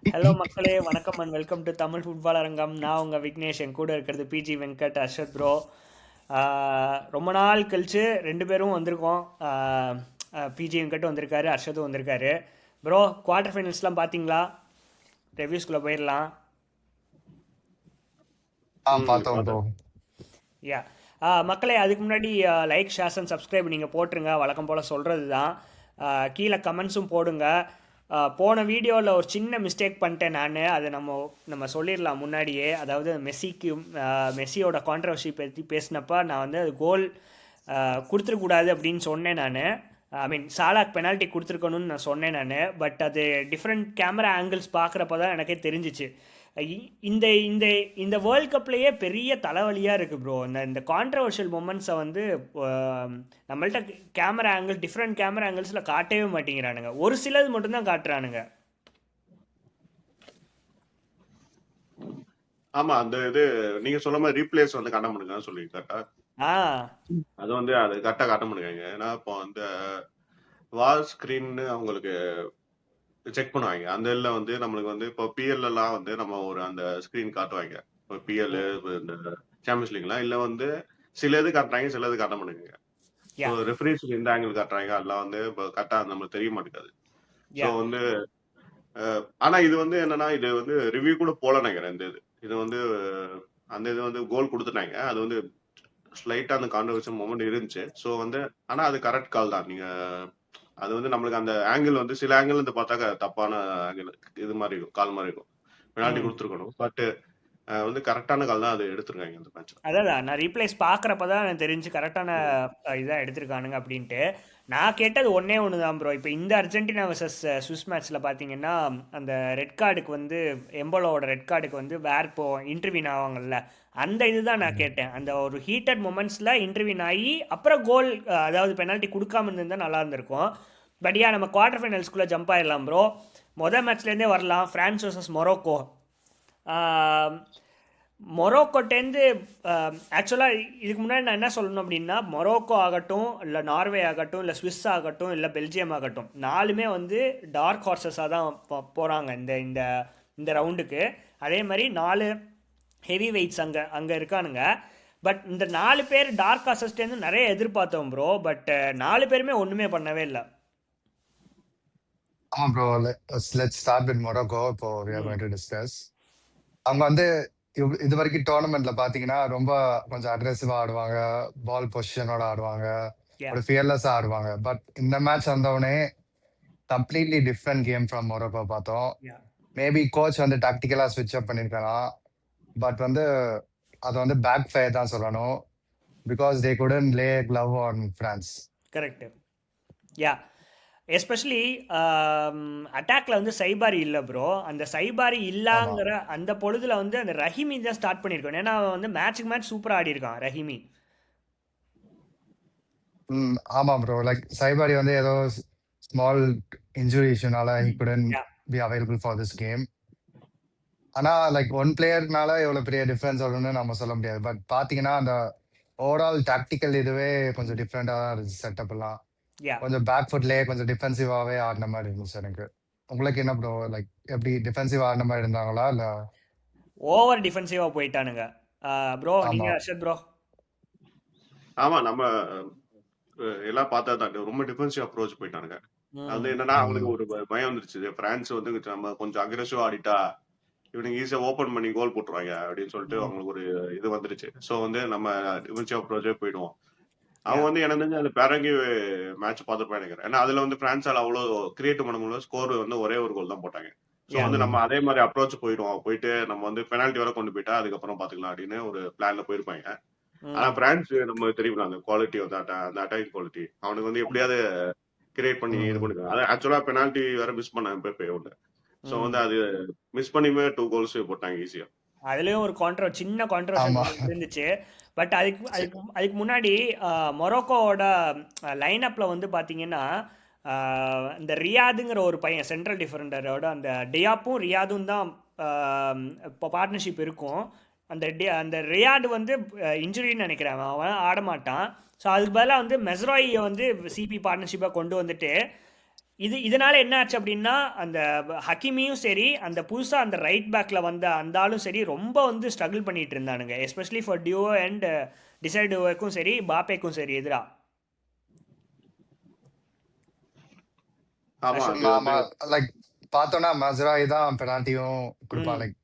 Hello மக்களே, வணக்கம் and welcome to Tamil football அரங்கம். நான் உங்கள் விக்னேஷ், என் கூட இருக்கிறது பிஜி வெங்கட், அர்ஷத் ப்ரோ. ரொம்ப நாள் கழிச்சு ரெண்டு பேரும் வந்திருக்கோம். பிஜி வெங்கட்டும் வந்திருக்காரு, அர்ஷத்தும் வந்திருக்காரு. ப்ரோ, குவார்டர் ஃபைனல்ஸ்லாம் பார்த்தீங்களா? ரிவ்யூஸ்குள்ளே போயிடலாம். பார்த்தோம் ப்ரோ. யா மக்களே, அதுக்கு முன்னாடி லைக், ஷேர்ஸ் அண்ட் சப்ஸ்கிரைப் நீங்கள் போட்டுருங்க. வழக்கம் போல் சொல்கிறது தான். கீழே கமெண்ட்ஸும் போடுங்க. போன வீடியோவில் ஒரு சின்ன மிஸ்டேக் பண்ணிட்டேன் நான். அதை நம்ம சொல்லிடலாம் முன்னாடியே. அதாவது மெஸ்ஸியோட கான்ட்ரவர்சி பற்றி பேசினப்ப நான் வந்து அது கோல் கொடுத்துருக்கூடாது அப்படின்னு சொன்னேன் நான். ஐ மீன் சாலாக் பெனால்ட்டி கொடுத்துருக்கணும்னு நான் சொன்னேன் நான். பட் அது டிஃப்ரெண்ட் கேமரா ஆங்கிள்ஸ் பார்க்குறப்ப தான் எனக்கே தெரிஞ்சிச்சு. இந்த இந்த இந்த வேர்ல்ட் கப்லேயே பெரிய தலைவலியாக இருக்குது ப்ரோ. இந்த கான்ட்ரவர்ஷியல் மூமெண்ட்ஸை வந்து நம்மள்ட்ட கேமரா ஆங்கிள், டிஃப்ரெண்ட் கேமரா ஆங்கிள்ஸில் காட்டவே மாட்டேங்கிறானுங்க. ஒரு சிலது மட்டும்தான் காட்டுறானுங்க. ஆமா, அந்த இது நீங்க சொல்ல மாதிரி ரீப்ளேஸ் வந்து காட்ட முடியுங்க சொல்லி கரெக்டா. அது வந்து அது கரெக்டா காட்ட முடியுங்க. ஏன்னா இப்போ அந்த வால் ஸ்கிரீன்னு அவங்களுக்கு செக் பண்ணுவாங்க. அந்த இதுல வந்து நம்மளுக்கு வந்து இப்போ பிஎல் எல்லாம் வந்து நம்ம ஒரு அந்த ஸ்கிரீன் காட்டுவாங்க. இப்போ பிஎல் இந்த சாம்பியன்ஸ் லீக்லாம் இல்ல வந்து சில இது காட்டுறாங்க, சில இது காட்ட முடியுங்க. ஸோ ரெஃபரீஸ் இந்த ஆங்கிள் காட்டுறாங்க, அதெல்லாம் வந்து இப்போ கரெக்டா நம்மளுக்கு தெரிய மாட்டேங்குது. ஸோ வந்து ஆனா இது வந்து என்னன்னா, இது வந்து ரிவ்யூ கூட போல நினைக்கிறேன். இந்த இது வந்து அந்த இது வந்து கோல் கொடுத்துட்டாங்க. அது வந்து ஸ்லைட்டா அந்த கான்ட்ரவர்ஷியல் மொமெண்ட் இருந்துச்சு. ஸோ வந்து ஆனா அது கரெக்ட் கால் தான். நீங்க அது வந்து நம்மளுக்கு அந்த ஆங்கிள் வந்து சில ஆங்கிள் வந்து பார்த்தாக்க தப்பான ஆங்கிள் இது மாதிரி இருக்கும், கால் மாதிரி இருக்கும். பெனால்ட்டி கொடுத்துருக்கணும். பட் வந்து கரெக்டான கால் தான் அது எடுத்திருக்காங்க அந்த மேட்ச். அதான் நான் ரீப்ளேஸ் பார்க்குறப்ப தான் எனக்கு தெரிஞ்சு கரெக்டான இதாக எடுத்திருக்கானுங்க அப்படின்ட்டு. நான் கேட்டது ஒன்றே ஒன்று தான் ப்ரோ. இப்போ இந்த அர்ஜென்டினா வர்சஸ் சுவிஸ் மேட்ச்சில் பார்த்தீங்கன்னா, அந்த ரெட் கார்டுக்கு வந்து எம்போலோட ரெட் கார்டுக்கு வந்து இப்போ இன்டர்வியூன் ஆவாங்கல்ல, அந்த இதுதான் நான் கேட்டேன். அந்த ஒரு ஹீட்டட் மொமெண்ட்ஸில் இன்டர்வியூன் ஆகி அப்புறம் கோல், அதாவது பெனால்ட்டி கொடுக்காம இருந்திருந்தால் நல்லா இருந்திருக்கும். பட் நம்ம குவார்டர் ஃபைனல்ஸ்குள்ளே ஜம்ப் ஆயிடலாம் ப்ரோ. மொதல் மேட்ச்லேருந்தே வரலாம். France versus Morocco. மொரோக்கோட்டேருந்து ஆக்சுவலாக இதுக்கு முன்னாடி நான் என்ன சொல்லணும் அப்படின்னா, மொரோக்கோ ஆகட்டும், இல்லை நார்வே ஆகட்டும், இல்லை ஸ்விஸ் ஆகட்டும், இல்லை பெல்ஜியம் ஆகட்டும், நாலுமே வந்து டார்க் ஹார்சஸாக தான் போகிறாங்க இந்த இந்த இந்த ரவுண்டுக்கு. அதே மாதிரி 4 ஹெவி வெயிட்ஸ் அங்கே இருக்கானுங்க. பட் இந்த 4 பேர் டார்க் ஹார்சஸ்டேருந்து நிறைய எதிர்பார்த்தோம் ப்ரோ. பட் 4 பேருமே ஒன்றுமே பண்ணவே இல்லை. ஆமாம் bro. Let's start with Morocco. இப்போ we are going to discuss. அவங்க வந்து இது வரைக்கும் டோர்னமெண்ட்ல பாத்தீங்கன்னா ரொம்ப கொஞ்சம் அக்ரெசிவா ஆடுவாங்க, பால் பொசிஷனோட ஆடுவாங்க, ஒரு ஃபியர்லெஸ்ஸா ஆடுவாங்க. பட் இந்த மேட்ச் வந்தவொடனே completely different came from Morocco பார்த்தோம். மேபி கோச் வந்து டாக்டிக்கலா ஸ்விட்ச் அப் பண்ணிருக்கலாம். பட் வந்து அது வந்து பேக் ஃபயர் தான் சொல்லணும். Because they couldn't lay glove on France. Correct. Yeah, especially அட்டாக்ல வந்து சைபாரி இல்லை ப்ரோ. அந்த சைபாரி இல்லாங்கிற அந்த பொழுதுல வந்து அந்த ரஹீமி தான் ஸ்டார்ட் பண்ணியிருக்கோம். ஏன்னா அவன் வந்து மேட்சுக்கு மேட்ச் சூப்பராக ஆடி இருக்கான் ரஹீமி. ஆமா ப்ரோ. லைக் சைபாரி வந்து ஏதோ ஸ்மால் இன்ஜுரி இஷ்யூனால he couldn't be available for this game. ஆனா லைக் ஒன் பிளேயர்னால எவ்வளவு பெரிய டிஃபரன்ஸ் வரும்னு நம்ம சொல்ல முடியாது. பட் பாத்தீங்கன்னா அந்த ஓவரால் டாக்டிக்கல் இதுவே கொஞ்சம் டிஃப்ரெண்டா தான் இருந்துச்சு. செட்டப் எல்லாம் கொஞ்சம் பேக் ஃபுட்லயே கொஞ்சம் டிஃபென்சிவாவே ஆடின மாதிரி இருந்துச்சு எனக்கு. உங்களுக்கு என்ன ப்ரோ, லைக் எப்படி டிஃபென்சிவா ஆடின மாதிரி இருந்தாங்களா இல்ல ஓவர் டிஃபென்சிவா போயிட்டானுங்க ப்ரோ? நீங்க அர்ஷத் ப்ரோ? ஆமா, நம்ம எல்லாம் பார்த்தா தான் ரொம்ப டிஃபென்சிவ் அப்ரோச் போயிட்டானுங்க. அது என்னன்னா அவங்களுக்கு ஒரு பயம் வந்துருச்சு. பிரான்ஸ் வந்து நம்ம கொஞ்சம் அக்ரெசிவா ஆடிட்டா இவனுக்கு ஈஸியா ஓபன் பண்ணி கோல் போட்டுருவாங்க அப்படின்னு சொல்லிட்டு அவங்களுக்கு ஒரு இது வந்துருச்சு. ஸோ வந்து நம்ம டிஃபென்சிவ் அப்ரோச்சே போயிடுவோம். அவங்க வந்து எனக்கு தெரிஞ்சு அந்த பேரங்கி மேட்ச் பார்த்துருப்பேன் நினைக்கிறேன். ஏன்னா அதுல வந்து பிரான்ஸால அவ்வளோ கிரியேட் பண்ண முடியல. ஸ்கோர் வந்து ஒரே ஒரு கோல் தான் போட்டாங்க. ஸோ வந்து நம்ம அதே மாதிரி அப்ரோச் போயிடுவோம். போயிட்டு நம்ம வந்து பெனால்ட்டி வரை கொண்டு போயிட்டா அதுக்கப்புறம் பாத்துக்கலாம் அப்படின்னு ஒரு பிளான்ல போயிருப்பாங்க. ஆனா பிரான்ஸ் நம்ம தெரியும் அந்த குவாலிட்டி வந்து அந்த அட்டாக் குவாலிட்டி அவனுக்கு வந்து எப்படியாவது கிரியேட் பண்ணி இது பண்ணிக்கலாம். அது ஆக்சுவலா பெனால்ட்டி வேற மிஸ் பண்ண பெப்பே ஒன்று. ஸோ வந்து அது மிஸ் பண்ணியுமே 2 கோல்ஸ் போட்டாங்க ஈஸியா. அதுலயும் ஒரு சின்ன கான்ட்ரவர்ஷன் இருந்துச்சு. பட் அதுக்கு முன்னாடி மொரோக்கோவோட லைனப்ல வந்து பாத்தீங்கன்னா, இந்த ரியாதுங்கிற ஒரு பையன் சென்ட்ரல் டிஃபெண்டரோட அந்த டியாப்பும் ரியாதும் தான் இப்போ பார்ட்னர்ஷிப் இருக்கும். அந்த ரியாடு வந்து இன்ஜுரின்னு நினைக்கிறேன், அவன் ஆட மாட்டான். ஸோ அதுக்கு பதிலாக வந்து மெஸ்ராயை வந்து சிபி பார்ட்னர்ஷிப்பாக கொண்டு வந்துட்டு இதனால என்ன ஆச்சு அப்படின்னா அந்த ஹக்கிமியும் சரி அந்த புதுசா அந்த ரைட் பேக்ல வந்த அந்த ஆளும் சரி ரொம்ப வந்து ஸ்ட்ரகிள் பண்ணிட்டு இருந்தானுங்க, எஸ்பெஷலி ஃபார் டியோ அண்ட் டிசைட் டியோக்கும் சரி பாப்பேக்கும் சரி எதிரா. ஆமா அசோக். இது ஆமா வந்து லைக் பார்த்தோம்னா மசராய் தான் பெனால்ட்டியும் கொடுப்பான். ம். லைக்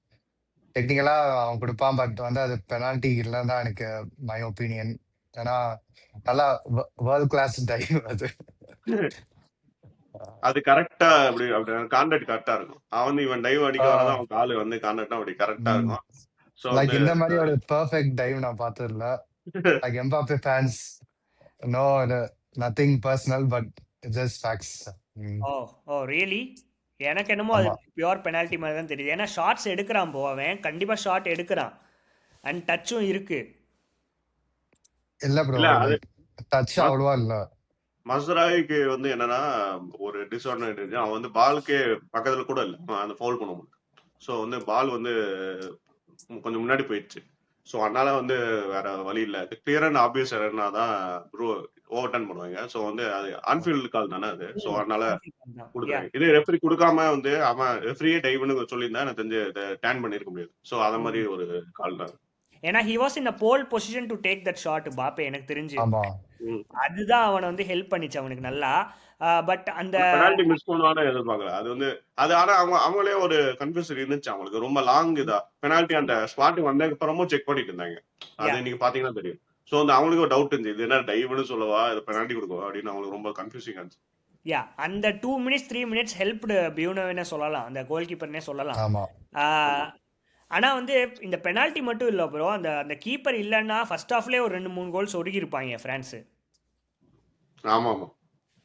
டெக்னிக்கலா அவன் கொடுப்பான், பட் வந்து அது பெனால்ட்டி இல்லைன்னு தான் எனக்கு மை ஒப்பீனியன். ஏன்னா நல்லா வேர்ல்ட் கிளாஸ் டைவ் அது. அது கரெக்டா அப்படி அப்படி கான்டாக்ட் கரெக்டா இருக்கும். அவன் வந்து இவன் டைவ் அடிக்க வரதான் அவன் காலு வந்து கான்டாக்டா அப்படி கரெக்டா இருக்கும். ஸோ லைக் வந்து இந்த மாதிரி ஒரு பெர்ஃபெக்ட் டைவ் நான் பார்த்தது இல்ல. Like Mbappe fans no nothing personal but just facts. Oh oh really? எனக்கு என்னமோ அது ஆமா பியூர் பெனால்ட்டி மாதிரி தான் தெரியுது. ஏன்னா ஷார்ட்ஸ் எடுக்கிறான் அவன் கண்டிப்பாக ஷார்ட் எடுக்கிறான் அண்ட் டச்சும் இருக்கு. இல்ல ப்ரோ, இல்ல அது லைக் டச் அவ்வளவா இல்ல. மஸ்ராய்க்கு வந்து என்னன்னா ஒரு டிஸ்அட்வான்டேஜ், அவன் வந்து பாலுக்கே பக்கத்துல கூட இல்லை, அவன் அந்த ஃபவுல் பண்ண முடியும். ஸோ வந்து பால் வந்து கொஞ்சம் முன்னாடி போயிடுச்சு. ஸோ அதனால வந்து வேற வழி இல்லை, கிளியர் அண்ட் ஆப்வியஸ் எரர்னா தான் ஓவர் டர்ன் பண்ணுவாங்க. ஸோ வந்து அது ஆன்ஃபீல்டு கால் தானே அது. ஸோ அதனால யா கொடுக்குறாங்க. இதே ரெஃபரி கொடுக்காம வந்து அவன் ரெஃபரியே டைவ்னு சொல்லியிருந்தா எனக்கு தெரிஞ்சு டேன் பண்ணிருக்க முடியாது. ஸோ அத மாதிரி ஒரு கால் தான். ஏன்னா he was in a pole position to take that shot Mbappe, எனக்கு தெரிஞ்சு ஆமா ம். அதுதான் அவனை வந்து ஹெல்ப் பண்ணிச்சு அவனுக்கு நல்லா. பட் அந்த பெனால்டி மிஸ் பண்ணுவானு எதிர்பார்க்கல. அது வந்து அது ஆனா அவங்களே ஒரு கன்ஃபியூஷன் இருந்துச்சு அவங்களுக்கு, ரொம்ப லாங் இதா பெனால்டி அந்த ஸ்பாட்டுக்கு வந்ததுக்கு அப்புறமும் செக் பண்ணிட்டு இருந்தாங்க. யா அது நீங்க பாத்தீங்கன்னா தெரியும். ஸோ வந்து அவங்களுக்கு ஒரு டவுட் இருந்துச்சு, இது என்ன டைவ்னு சொல்லவா இது பெனால்டி கொடுக்கவா அப்படின்னு அவங்களுக்கு ரொம்ப கன்ஃபியூசிங் இருந்துச்சு. யா அந்த 2 மினிட்ஸ் 3 மினிட்ஸ் ஹெல்ப்டு பியூனோவினே சொல்லலாம், அந்த கோல் கீப்பர்னே சொல்லலாம். ஆமா ஆமா ஆனால் வந்து இந்த பெனால்ட்டி மட்டும் இல்லை ப்ரோ, அந்த அந்த கீப்பர் இல்லைன்னா ஃபர்ஸ்ட் ஹாஃப்லேயே ஒரு 2-3 கோல் சொருகி இருப்பாங்க ஃப்ரான்ஸு. ஆமா ஆமா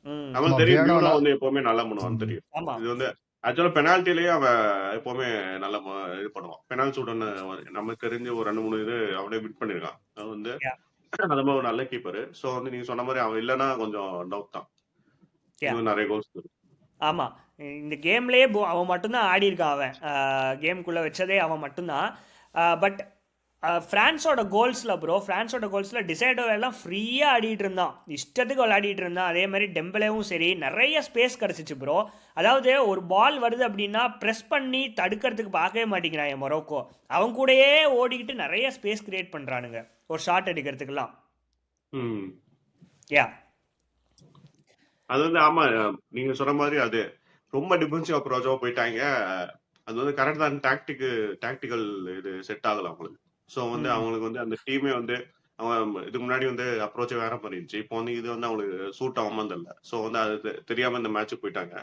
ம் நம்மளுக்கு ஆமா தெரியும், பியூனோ பியானோனா வந்து எப்பவுமே நல்லா பண்ணுவான்னு தெரியும். ஆமாம் இது வந்து ஆக்சுவலா பெனால்ட்டிலேயே அவன் எப்பவுமே நல்லா இது பண்ணுவான். பெனால்டி ஷூட்னு நமக்கு தெரிஞ்சு ஒரு 2-3 இது அவனே வின் பண்ணிருக்கான். அது வந்து யா அந்த மாதிரி ஒரு நல்ல கீப்பர். ஸோ வந்து நீங்க சொன்ன மாதிரி அவன் இல்லைன்னா கொஞ்சம் டவுட் தான், யா இன்னும் நிறைய கோல்ஸ். ஆமாம். இந்த கேம்லேயே அவன் மட்டும்தான் ஆடி இருக்கான், அவன் கேமுக்குள்ளே வச்சதே அவன் மட்டும்தான். பட் ஃப்ரான்ஸோட கோல்ஸில் ப்ரோ, ஃப்ரான்ஸோட கோல்ஸில் டிசைடோ எல்லாம் ஃப்ரீயாக ஆடிட்டு இருந்தான், இஷ்டத்துக்கு விளையாடிட்டு இருந்தான். அதே மாதிரி டெம்பலேவும் சரி நிறைய ஸ்பேஸ் கிடச்சிச்சு ப்ரோ. அதாவது ஒரு பால் வருது அப்படின்னா ப்ரெஸ் பண்ணி தடுக்கிறதுக்கு பார்க்கவே மாட்டேங்கிறான் மொரோக்கோ. அவன் கூடயே ஓடிக்கிட்டு நிறைய ஸ்பேஸ் கிரியேட் பண்ணுறானுங்க ஒரு ஷாட் அடிக்கிறதுக்கெல்லாம். ம் யா அது வந்து ஆமா நீங்க சொன்ன மாதிரி அது ரொம்ப டிஃபென்சிவ் அப்ரோச்சாக போயிட்டாங்க. அது வந்து கரெக்ட் தான், டாக்டிக்கல் இது செட் ஆகல அவங்களுக்கு. ஸோ வந்து ம் அவங்களுக்கு வந்து அந்த டீமே வந்து அவன் இதுக்கு முன்னாடி வந்து அப்ரோச்சே வேற மாதிரி இருந்துச்சு. இப்போ வந்து இது வந்து அவங்களுக்கு சூட் ஆகாம தெரியல. ஸோ வந்து அது தெரியாம இந்த மேட்ச்சுக்கு போயிட்டாங்க.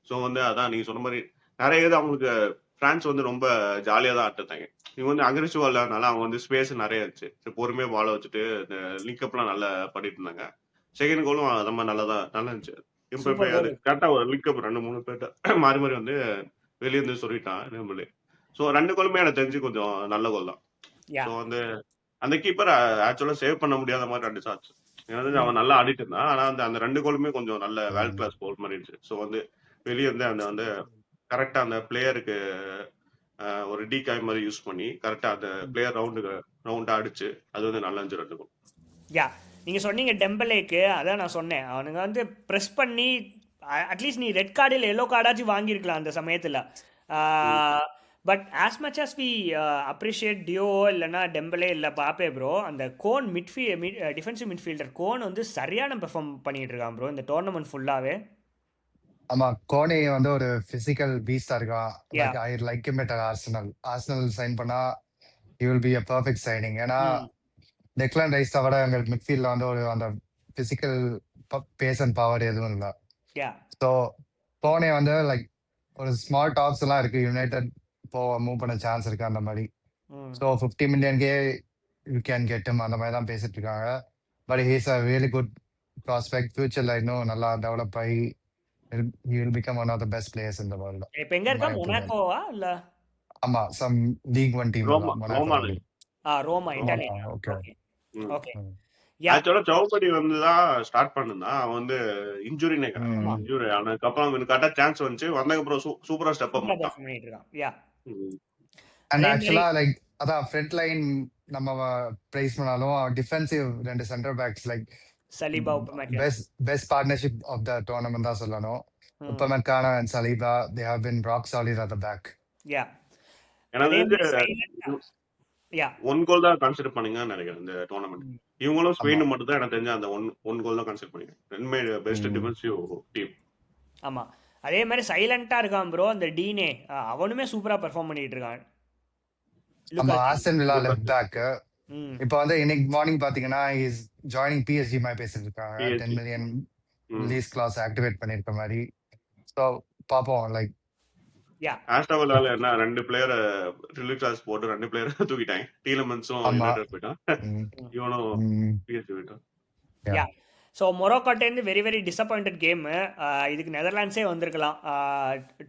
ஸோ வந்து அதான் நீங்க சொன்ன மாதிரி நிறைய இது அவங்களுக்கு பிரான்ஸ் வந்து ரொம்ப ஜாலியா தான் ஆட்டுத்தாங்க. இவங்க வந்து அக்ரெசிவா இல்லாதனால அவங்க வந்து ஸ்பேஸ் நிறைய இருந்துச்சு. சரி, பொறுமையா பால வச்சுட்டு இந்த லிங்க்அப்லாம் நல்லா பண்ணிட்டு இருந்தாங்க. செகண்ட் கோலும் ரொம்ப நல்லா இருந்துச்சு. சூப்பர் அது கோல். கரெக்டா ஒரு லிங்க்அப் 2-3 பேர்ட்ட மாறி மாறி வந்து வெளியே இருந்து சொல்லிட்டான் நம்மளே. ஸோ 2 கோலுமே எனக்கு தெரிஞ்சு கொஞ்சம் நல்ல கோல் தான். யா ஸோ வந்து அந்த கீப்பர் ஆக்சுவலா சேவ் பண்ண முடியாத மாதிரி 2 ஷாட்ஸ். எனக்கு தெரிஞ்சு அவன் நல்லா ஆடிட்டு இருந்தான். ஆனா அந்த 2 கோலுமே கொஞ்சம் நல்ல வேர்ல்ட் கிளாஸ் கோல் மாதிரி இருந்துச்சு. ஸோ வந்து வெளியே வந்து அந்த வந்து கரெக்டா அந்த பிளேயருக்கு ஒரு டீகாய் மாதிரி யூஸ் பண்ணி கரெக்டா அந்த பிளேயர் ரவுண்டா அடிச்சு அது வந்து நல்லா இருந்துச்சு 2 கோல். யா நீங்கள் சொன்னீங்க டெம்பலேக்கு, அதான் நான் சொன்னேன் அவனுங்க வந்து ப்ரெஸ் பண்ணி அட்லீஸ்ட் நீ ரெட் கார்டு இல்லை எல்லோ கார்டாச்சும் வாங்கியிருக்கலாம் அந்த சமயத்தில். But as much as we appreciate Theo இல்லைன்னா டெம்பலே இல்லை பாப்பே ப்ரோ, அந்த கோன் டிஃபென்சிவ் மிட்ஃபீல்டர் கோன் வந்து சரியான பெர்ஃபார்ம் பண்ணிட்டு இருக்கான் ப்ரோ இந்த டோர்னமெண்ட் ஃபுல்லாகவே. ஆமா கோனே வந்து ஒரு பிசிக்கல் பீஸ்டா இருக்கான். Ya like I like him at Arsenal sign பண்ணா he will be a perfect signing. ஏன்னா டெக்லான் ரைஸ் விட எங்களுக்கு மிட்ஃபீல்ட்ல வந்து ஒரு அந்த பிசிக்கல் பேஸ் அண்ட் பவர் எதுவும் இல்லை. யா ஸோ கோனே வந்து லைக் ஒரு ஸ்மால் டாக்ஸ் எல்லாம் இருக்கு, யுனைடெட் மூவ் பண்ண சான்ஸ் இருக்கு அந்த மாதிரி. ஸோ 50 மில்லியன்கே யூ கேன் கெட் him அந்த மாதிரி தான் பேசிட்டு இருக்காங்க. But he's a really good prospect. ஃபியூச்சர்ல இன்னும் நல்லா டெவலப் ஆகி he will become one of the best players in the world. இப்போ எங்கே இருக்கா, மொனாக்கோவா இல்லை? ஆமா some league 1 team Roma Roma Italia. Okay okay okay. ஆக்சுவலா சௌபடி வந்து தான் ஸ்டார்ட் பண்ணுதான். அவன் வந்து இன்ஜுரி ஆனதுக்கப்புறம் அவனுக்கு கரெக்டா சான்ஸ் வந்துச்சு, வந்ததுக்கப்புறம் சூப்பரா ஸ்டெப் அப் பண்ணிட்டான். பண்ணிட்டு இருக்கான். யா அண்ட் ஆக்சுவலா லைக் அதான் ஃப்ரண்ட் லைன் நம்ம பிரைஸ் பண்ணாலும் defensive 2 center backs like Saliba best partnership of the tournament தான் சொல்லணும். ம். Upamecano and Saliba, they have been rock solid at the back. யா எனக்கு அதே தெரிஞ்சு மாதிரி சைலண்டா யா ஒன் கோல் தான் கன்சிடர் பண்ணீங்கன்னு நினைக்கிறேன் இந்த டோர்னமெண்ட். இவங்களும் ஆமா. ஸ்பெயின் மட்டும் தான் எனக்கு தெரிஞ்ச அந்த ஒன் கோல் தான் கன்சிடர் பண்ணீங்க. ரெண்டுமே பெஸ்ட் டிஃபென்சிவ் டீம். ஆமா அதே மாதிரி சைலண்டா இருக்கான் ப்ரோ அந்த டீனே அவனுமே சூப்பரா பெர்ஃபார்ம் பண்ணிட்டு இருக்கான். ஆமா, Lucas Aston Villa left back. ம் இப்போ வந்து இன்னைக்கு மார்னிங் பாத்தீங்கன்னா இஸ் ஜாயினிங் பிஎஸ்ஜி மாதிரி பேசிட்டு இருக்காங்க. PSG. 10 மில்லியன் ம். லீஸ் கிளாஸ் ஆக்டிவேட் பண்ணிருக்க மாதிரி. ஸோ பாப்போம். லைக் யா ஆஸ்டன் வில்லால என்ன 2 பிளேயர் ரிலீஸ் கிளாஸ் போட்டு 2 பிளேயர் தூக்கிட்டாங்க. டீலமன்ஸும் ஆமா. யுனைடெட் போயிட்டான். ம், இவனும் ம், பிஎஸ்ஜி போயிட்டான். யா ஸோ மொரோக்கோட்டேருந்து வெரி வெரி டிசப்பாயிண்டட் கேமு. இதுக்கு நெதர்லாண்ட்ஸே வந்திருக்கலாம்.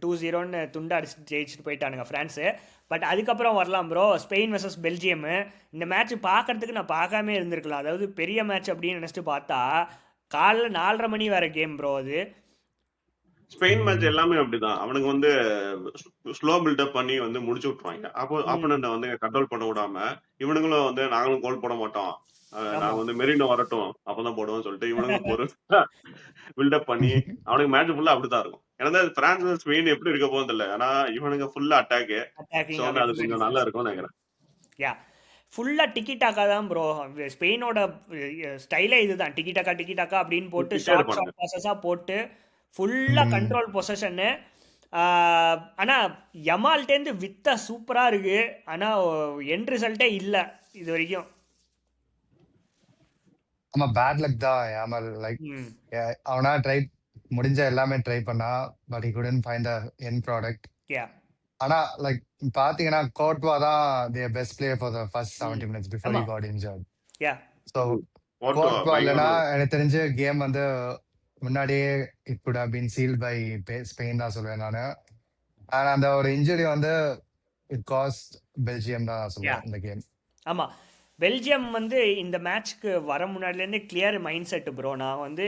2-0ன்னு துண்டு அடிச்சு ஜெயிச்சுட்டு போயிட்டானுங்க ஃப்ரான்ஸு. பட் அதுக்கப்புறம் வரலாம் ப்ரோ ஸ்பெயின் vs பெல்ஜியமு. இந்த மேட்ச் பார்க்கறதுக்கு நான் பார்க்காம இருந்திருக்கலாம். அதாவது பெரிய மேட்ச் அப்படின்னு நினச்சிட்டு பார்த்தா காலைல 4:30 மணி வேற கேம் ப்ரோ அது. ஸ்பெயின் மேட்ச் எல்லாமே அப்படிதான். அவனுக்கு வந்து ஸ்லோ பில்டப் பண்ணி வந்து முடிச்சு விட்டுருவாங்க. அப்போ ஆப்போனண்ட்டை வந்து கண்ட்ரோல் பண்ண விடாம இவனுங்களும் வந்து நாங்களும் கோல் போட மாட்டோம், நாங்க வந்து மெரினோ வரட்டும் அப்பதான் போடுவோம்னு சொல்லிட்டு இவனுங்க ஒரு பில்டப் பண்ணி அவனுக்கு மேட்ச் ஃபுல்லா அப்படிதான் இருக்கும். ஏன்னா பிரான்ஸ் ஸ்பெயின் எப்படி இருக்க போகுது இல்லை. ஆனா இவனுங்க ஃபுல்லா அட்டாக்கு. ஸோ வந்து அது கொஞ்சம் நல்லா இருக்கும்னு நினைக்கிறேன். யா ஃபுல்லாக டிக்கி டாக்கா தான் ப்ரோ. ஸ்பெயினோட ஸ்டைலே இதுதான், டிக்கி டாக்கா அப்படின்னு போட்டு சுத்திட்டே ஷார்ட் இருப்பானுங்க. ஷார்ட் பாசஸாக போட்டு ஃபுல்லாக கண்ட்ரோல் பொசஷன்னு. ஆனால் யமால்டேந்து வித்த சூப்பராக இருக்கு. ஆனால் எண்ட் ரிசல்ட்டே இல்லை இது வரைக்கும். ஆமா, பேட் லக் தான் யாமல். லைக் ம் அவனா ட்ரை முடிஞ்ச எல்லாமே ட்ரை பண்ணா, but he couldn't find the end product. யா ஆனா லைக் பாத்தீங்கன்னா கோர்ட்வா தான் their best player for the first 70 minutes before he ஆமாம் got injured. யா So போர்ட்டோ கோர்ட்வா இல்லைன்னா பயங்கரமா எனக்கு தெரிஞ்சு கேம் வந்து முன்னாடியே it could have been sealed by Spain தான் சொல்லுவேன் நானு. ஆனா அந்த ஒரு இன்ஜுரி வந்து it cost பெல்ஜியம் தான் யா சொல்லுவேன் இந்த கேம். ஆமாம் பெல்ஜியம் வந்து இந்த மேட்ச்க்கு வர முன்னாடிலேருந்தே கிளியர் மைண்ட் செட்டு ப்ரோ. நான் வந்து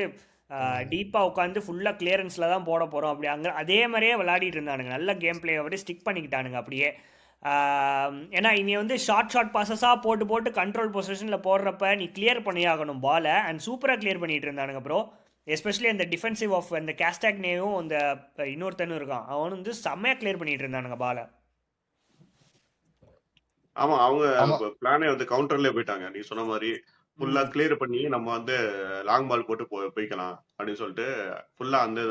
டீப்பாக உட்காந்து ஃபுல்லாக கிளியரன்ஸில் தான் போட போகிறோம் அப்படி அங்கே அதே மாதிரியே விளையாடிட்டு இருந்தானுங்க. நல்ல கேம் பிளே அப்படியே ஸ்டிக் பண்ணிக்கிட்டானுங்க அப்படியே. ஏன்னா இனி வந்து ஷார்ட் பாசஸாக போட்டு போட்டு கண்ட்ரோல் பொசிஷனில் போடுறப்ப நீ கிளியர் பண்ணி ஆகணும் பாலை. அண்ட் சூப்பராக கிளியர் பண்ணிட்டு இருந்தானுங்க ப்ரோ. எஸ்பெஷலி அந்த டிஃபென்சிவ் ஆஃப் அந்த கேஸ்டாக்னேவும் அந்த இன்னொருத்தனும் இருக்கான், அவன் வந்து செம்மையாக கிளியர் பண்ணிட்டு இருந்தானுங்க பாலை. ஆமா, அவங்க ஆமா. பிளானே வந்து கவுண்டர்லயே போயிட்டாங்க. நீ சொன்ன மாதிரி ஃபுல்லா கிளியர் பண்ணி நம்ம வந்து லாங் பால் போட்டு போய்க்கலாம் அப்படின்னு சொல்லிட்டு ஃபுல்லா அந்த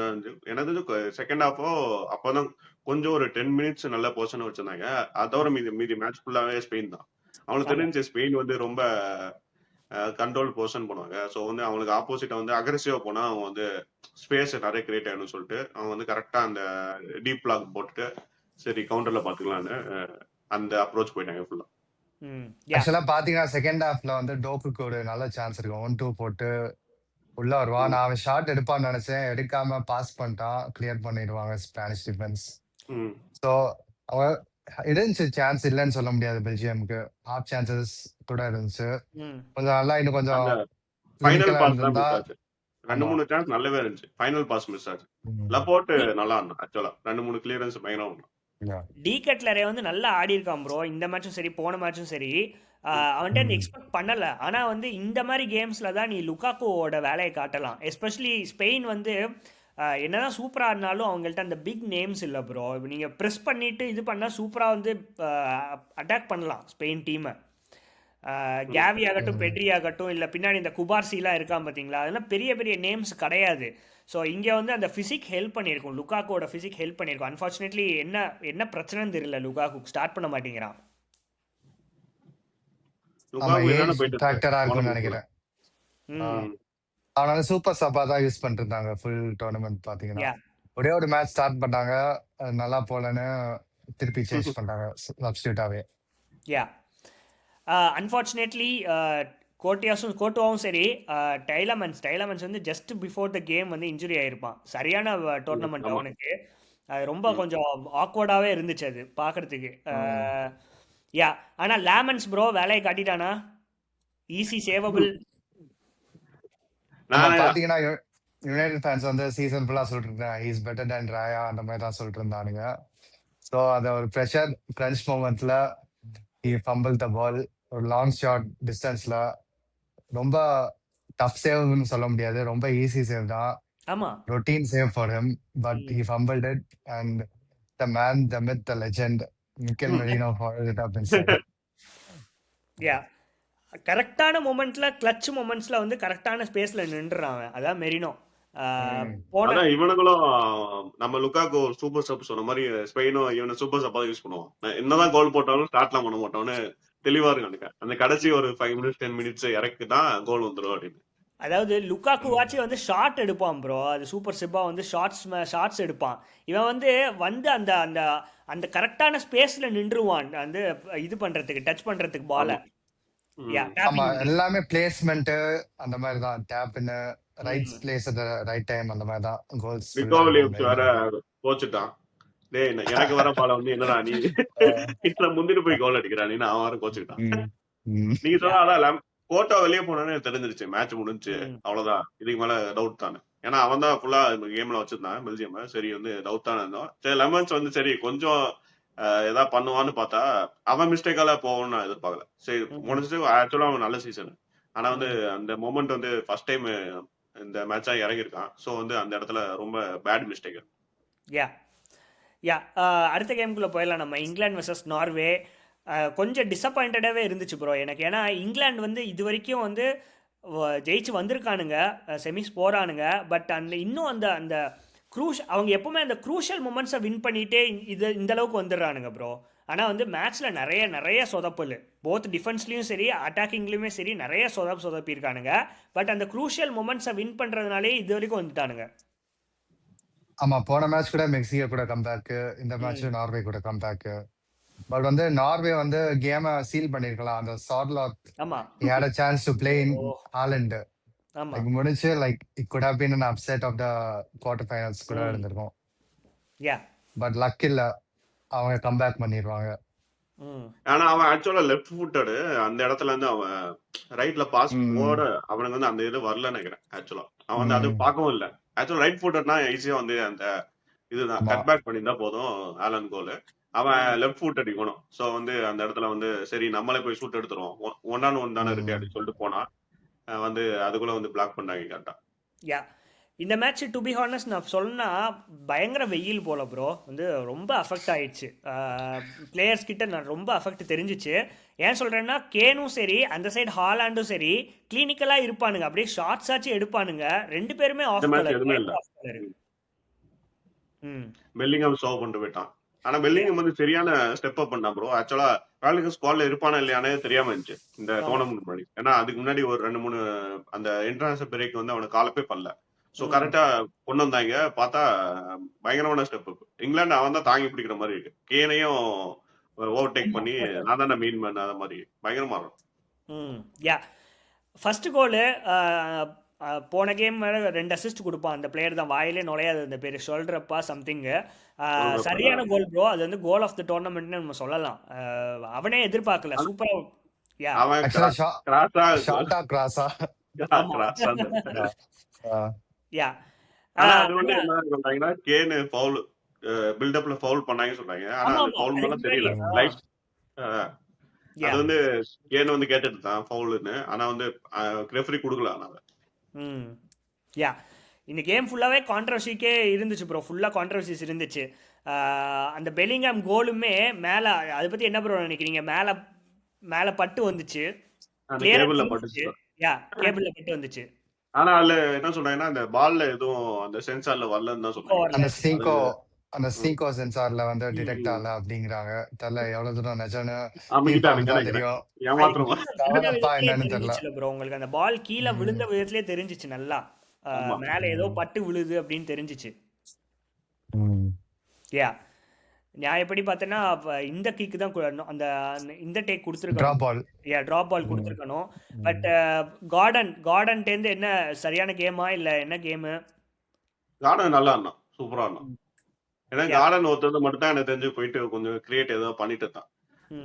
எனது செகண்ட் ஹாஃபோ அப்பதான் கொஞ்சம் ஒரு 10 மினிட்ஸ் நல்ல பொசிஷன் வச்சிருந்தாங்க. அதோட மீதி மேட்ச் ஃபுல்லாவே ஸ்பெயின் தான். அவங்களுக்கு தெரிஞ்சு ஸ்பெயின் வந்து ரொம்ப கண்ட்ரோல் பொசிஷன் பண்ணுவாங்க. ஸோ வந்து அவங்களுக்கு ஆப்போசிட்டா வந்து அக்ரெசிவா போனா அவங்க வந்து ஸ்பேஸ் நிறைய கிரியேட் ஆகணும்னு சொல்லிட்டு அவங்க வந்து கரெக்டா அந்த டீப் பிளாக் போட்டுட்டு சரி கவுண்டர்ல பாத்துக்கலாம்னு அந்த அப்ரோச் போயிட்டாங்க ஃபுல்லா. ஆக்சுவலா பாத்தீங்கன்னா செகண்ட் ஹாஃப்ல வந்து டோக்குக்கு ஒரு நல்ல சான்ஸ் இருக்கும். 1-2 போட்டு உள்ள வருவான். நான் அவன் ஷாட் எடுப்பான்னு நினைச்சேன், எடுக்காம பாஸ் பண்ணிட்டான். கிளியர் பண்ணிடுவாங்க ஸ்பானிஷ் டிஃபென்ஸ். ஸோ அவன் இருந்துச்சு சான்ஸ் இல்லைன்னு சொல்ல முடியாது. பெல்ஜியமுக்கு ஹாஃப் சான்சஸ் கூட இருந்துச்சு. கொஞ்சம் நல்லா இன்னும் கொஞ்சம் ஃபைனல் பாஸ் தான் இருந்தா மிஸ் ஆச்சு. 2-3 சான்ஸ் நல்லாவே இருந்துச்சு. ஃபைனல் பாஸ் மிஸ் ஆச்சு. லபோர்ட் நல்லா இருந்தான் ஆக்சுவலா. 2-3 கிளியரன்ஸ் பயங்கரமா இருந்தான். டி கட்லரே வந்து நல்லா ஆடி இருக்கான் ப்ரோ. இந்த மேட்சும் சரி போன மேட்சும் சரி அவன்கிட்ட அந்த எக்ஸ்பெக்ட் பண்ணல. ஆனால் வந்து இந்த மாதிரி கேம்ஸில் தான் நீ லுக்காக்கோவோட வேலையை காட்டலாம். எஸ்பெஷலி ஸ்பெயின் வந்து என்னதான் சூப்பராக இருந்தாலும் அவங்கள்ட்ட அந்த பிக் நேம்ஸ் இல்லை ப்ரோ. இப்போ நீங்கள் ப்ரெஸ் பண்ணிவிட்டு இது பண்ணால் சூப்பராக வந்து அட்டாக் பண்ணலாம் ஸ்பெயின் டீமை. கேவி ஆகட்டும், பெட்ரி ஆகட்டும், இல்லை பின்னாடி இந்த குபார்சிலாம் இருக்கான் பார்த்தீங்களா, அதெல்லாம் பெரிய பெரிய நேம்ஸ் கிடையாது. ஸோ இங்கே வந்து அந்த ஃபிசிக் ஹெல்ப் பண்ணியிருக்கும், லுக்காக்கோட ஃபிசிக் ஹெல்ப் பண்ணியிருக்கும். அன்ஃபார்ச்சுனேட்லி என்ன பிரச்சனைன்னு தெரியல, லுக்காக்கு ஸ்டார்ட் பண்ண மாட்டேங்கிறான். ஃபேக்டரா இருக்கும்னு நினைக்கிறேன். அவனால சூப்பர் சப்பா தான் யூஸ் பண்ணிட்டு இருந்தாங்க ஃபுல் டோர்னமெண்ட். பாத்தீங்கன்னா ஒரே ஒரு மேட்ச் ஸ்டார்ட் பண்ணாங்க, நல்லா போலன்னு திருப்பி சேஞ்ச் பண்ணாங்க சப்ஸ்டியூட்டாவே. யா அன்ஃபார்ச்சுனேட்லி கோட்டுவாவும் சரி, டைலமன்ஸ் வந்து ஜஸ்ட் பிஃபோர் த கேம் வந்து இன்ஜுரி ஆயிருப்பான். சரியான டோர்னமெண்ட் அவனுக்கு. அது ரொம்ப கொஞ்சம் ஆக்வர்டாகவே இருந்துச்சு அது பார்க்கறதுக்கு. யா ஆனால் லேமன்ஸ் ப்ரோ வேலையை காட்டிட்டானா, ஈஸி சேவபிள். பாத்தீங்கன்னா யுனைடெட் ஃபேன்ஸ் வந்து சீசன் ஃபுல்லா சொல்லிட்டு இருந்தாங்க ஹீஸ் பெட்டர் தேன் ராயா அந்த மாதிரி தான் சொல்லிட்டு இருந்தானுங்க. ஸோ அந்த ஒரு ப்ரெஷர் கிரன்ச் மொமெண்ட்ல he fumbled the ball. ஒரு லாங் ஷாட் டிஸ்டன்ஸ்ல ரொம்ப டஃப் சேவ்னு சொல்ல முடியாது, ரொம்ப ஈஸி சேவ் தான். ஆமா. routine save for him, but he ம். fumbled it, and the man, the myth, the legend, Mikel Merino followed it up inside. யா. கரெக்ட்டான மொமெண்ட்ல, கிளட்ச் மொமெண்ட்ஸ்ல வந்து கரெக்ட்டான ஸ்பேஸ்ல நின்றுறான் அவன். அதான் மெரினோ. ஆ போன அதான் இவனுங்களும் நம்ம லுக்காக்கு ஒரு சூப்பர் சப் சொன்ன மாதிரி ஸ்பெயினும் இவனை சூப்பர் சப்பா யூஸ் பண்ணுவான். என்னதான் கோல் போட்டாலும் ஸ்டார்ட்லாம் பண்ண மாட்டோம்னு தெளிவா இருக்கு. அந்த கடைசி ஒரு 5 மினிட்ஸ் 10 மினிட்ஸ் இறக்குதான் கோல் வந்துடும் அப்படின்னு. அதாவது லுக்காக்குவாச்சு வந்து ஷாட் எடுப்பான் ப்ரோ. அது சூப்பர் சிப்பா வந்து ஷார்ட்ஸ் எடுப்பான். இவன் வந்து அந்த அந்த அந்த கரெக்டான ஸ்பேஸ்ல நின்றுவான். வந்து இது பண்றதுக்கு, டச் பண்றதுக்கு பால. யா, ஆமா, டேப்பிங். எல்லாமே பிளேஸ்மெண்ட் அந்த மாதிரி தான். டேப்னு right place at right time அந்த மாதிரி தான் கோல்ஸ் ஃபுல்லா இருக்கும் விலியம்ஸ் வேற மெரினோக்கு. கோச்சுட்டான். டேய் எனக்கு வர பால வந்து என்னடா நீ கிட்ட முந்திட்டு போய் கோல் அடிக்கிறா நீ, அவன் வர கோச்சுக்கிட்டான். நீங்க யா. சொன்னா அதான் கோட்டா வெளியே போனோன்னு தெரிஞ்சிருச்சு. மேட்ச் முடிஞ்சு ம். அவ்வளவுதான். இதுக்கு மேல டவுட் தானே. ஏன்னா அவன் தான் ஃபுல்லா கேம்ல வச்சிருந்தான் பெல்ஜியம். சரி வந்து டவுட் தானே இருந்தோம். சரி லெமன்ஸ் வந்து சரி கொஞ்சம் ஏதாவது பண்ணுவான்னு பார்த்தா அவன் மிஸ்டேக்கால போகும்னு நான் எதிர்பார்க்கல. சரி முடிஞ்சு ஆக்சுவலா அவன் நல்ல சீசன். ஆனா வந்து அந்த மொமெண்ட் வந்து ஃபர்ஸ்ட் டைம் இந்த மேட்சா இறங்கியிருக்கான். ஸோ வந்து அந்த இடத்துல ரொம்ப பேட் மிஸ்டேக். யா. யா. அடுத்த கேமுக்குள்ளே போயிடலாம் நம்ம. England versus Norway. கொஞ்சம் டிசப்பாயிண்டடாகவே இருந்துச்சு ப்ரோ எனக்கு. ஏன்னா இங்கிலாந்து வந்து இது வரைக்கும் வந்து ஜெயிச்சு வந்திருக்கானுங்க, செமிஸ் போகிறானுங்க. பட் அந்த இன்னும் அந்த அந்த அவங்க எப்பவுமே அந்த க்ரூஷியல் மூமெண்ட்ஸை வின் பண்ணிகிட்டே இந்த அளவுக்கு வந்துடுறானுங்க ப்ரோ. ஆனால் வந்து மேட்ச்சில் நிறைய சொதப்பல், போத் டிஃபென்ஸ்லையும் சரி அட்டாக்கிங்லேயுமே சரி நிறைய சொதப்பியிருக்கானுங்க. பட் அந்த க்ரூஷியல் மூமெண்ட்ஸை வின் பண்ணுறதுனாலே இது வரைக்கும் வந்துட்டானுங்க. ஆமா, போன மேட்ச் கூட மெக்சிகோ கூட கம்பேக், இந்த மேட்ச் நார்வே கூட கம்பேக். பட் வந்து நார்வே வந்து கேமை சீல் பண்ணிருக்கலாம். அந்த சார்லாக் ஆமா. he had a chance to play in Haaland. ஆமா. Like முடிச்சு like it could have been an upset of the quarter finals கூட இருந்திருக்கும். யா. பட் லக் இல்ல, அவங்க கம்பேக் பண்ணிடுவாங்க. ஆனா அவன் ஆக்சுவலா லெஃப்ட் ஃபுட்டடு. அந்த இடத்துல இருந்து அவன் ரைட்ல பாஸ் போட அவனுக்கு வந்து அந்த இது வரலன்னு நினைக்கிறேன். ஆக்சுவலா அவன் வந்து அது பார்க்கவும் இல்லை. ஆக்சுவலா ரைட் ஃபுட்டர்னா ஈஸியா வந்து அந்த இதுதான் கட் பேக் பண்ணியிருந்தா போதும் ஆலன் கோல். அவன் லெஃப்ட் ஃபுட் அடிக்கணும். ஸோ வந்து அந்த இடத்துல வந்து சரி நம்மளே போய் ஷூட் எடுத்துருவோம், 1-on-1 தானே இருக்கு அப்படின்னு சொல்லிட்டு போனா வந்து அதுக்குள்ள வந்து பிளாக் பண்ணாங்க கரெக்டா. யா. இந்த மேட்ச் டு பி ஹானஸ்ட் நான் சொன்னா பயங்கர வெயில் போல ப்ரோ. வந்து ரொம்ப அஃபெக்ட் ஆயிடுச்சு. பிளேயர்ஸ் கிட்ட நான் ரொம்ப அஃபெக்ட் தெரிஞ்சிச்சு. ஏன் சொல்றேன்னா கேனும் சரி அந்த சைடு ஹாலாண்டும் சரி கிளினிக்கலாக இருப்பானுங்க. அப்படியே ஷார்ட்ஸ் ஆச்சு எடுப்பானுங்க. ரெண்டு பேருமே ஆஃப் கலர். எதுவுமே இல்லை. பெல்லிங்ஹாம் சர்வ் பண்ணிட்டு போயிட்டான். ஆனா பெல்லிங்ஹாம் வந்து சரியான ஸ்டெப் அப் பண்ணா ப்ரோ. ஆக்சுவலா வேர்ல்டு ஸ்குவாட்ல இருப்பானா இல்லையானே தெரியாம இருந்துச்சு இந்த டோர்னமெண்ட் முன்னாடி. ஏன்னா அதுக்கு முன்னாடி ஒரு 2-3 அந்த இன்டர்நேஷனல் பிரேக் வந்து அவனுக்கு காலப்பே பண்ணல. ஸோ கரெக்டா கொண்டு வந்தாங்க. பார்த்தா பயங்கரமான ஸ்டெப் அப். இங்கிலாந்து அவன் தான் தாங்கி பிடிக்கிற மாதிரி இருக்கு. கேனையும் ஓவர்டேக் பண்ணி நான் தானே மீன் பண்ண அந்த மாதிரி பயங்கரமா இருக்கும். யா. ஃபர்ஸ்ட் கோலு போன கேம் 2 அசிஸ்ட் கொடுப்பான். அந்த பிளேயர் தான், வாயிலே நுழையாது அந்த பேர், ஷோல்டரப்பா சம்திங்கு. சரியான கோல் ப்ரோ. அது வந்து கோல் ஆஃப் த டோர்னமெண்ட்னு நம்ம சொல்லலாம். அவனே எதிர்பார்க்கல. சூப்பரா. யா. யா. ஆனா அது வந்து என்ன சொல்றாங்கன்னா கேன் ஃபவுல் பில்டப்ல ஃபவுல் பண்ணாங்கன்னு சொல்றாங்க. ஆனா அது ஃபவுல் பண்ண தெரியல. லைட் அது வந்து கேன் வந்து கேட்டுட்டு தான் ஃபவுல்னு. ஆனா வந்து ரெஃபரி கொடுக்கல. ஆனா யா. இந்த கேம் ஃபுல்லாவே கான்ட்ரவர்சிக்கே இருந்துச்சு ப்ரோ. ஃபுல்லா கான்ட்ரவர்சிஸ் இருந்துச்சு. அந்த பெல்லிங்ஹாம் கோலுமே மேல, அதை பத்தி என்ன ப்ரோ நினைக்கிறீங்க? மேல மேல பட்டு வந்துச்சு. கேபிள்ல பட்டுச்சு. யா, கேபிள்ல பட்டு வந்துச்சு. ஆனா அதுல என்ன சொல்றாங்கன்னா அந்த பால்ல எதுவும் அந்த சென்சார்ல வரலன்னு தான் சொல்றாங்க. அந்த சீகோ சென்சார்ல வந்து டிடெக்ட் ஆகல அப்படிங்கிறாங்க. தெரியல எவ்வளவு தூரம் நிஜம்னு தெரியும். என்னன்னு தெரியல ப்ரோ. உங்களுக்கு அந்த பால் கீழே விழுந்த விதத்திலே தெரிஞ்சிச்சு. நல்லா மேல ஏதோ பட்டு விழுது அப்படின்னு தெரிஞ்சிச்சு. யா. நான் எப்படி பார்த்தேன்னா இந்த கிக்கு தான் அந்த இந்த டேக் கொடுத்துருக்கணும். ட்ராப் பால் கொடுத்துருக்கணும். பட் கார்டன்டேருந்து என்ன சரியான கேமா இல்லை என்ன கேமு? கார்டன் நல்லா இருந்தான், சூப்பரா இருந்தான். ஏன்னா கார்டன் ஒருத்தர் மட்டும் தான் எனக்கு தெரிஞ்சு போயிட்டு கொஞ்சம் கிரியேட் ஏதோ பண்ணிட்டு இருந்தான்.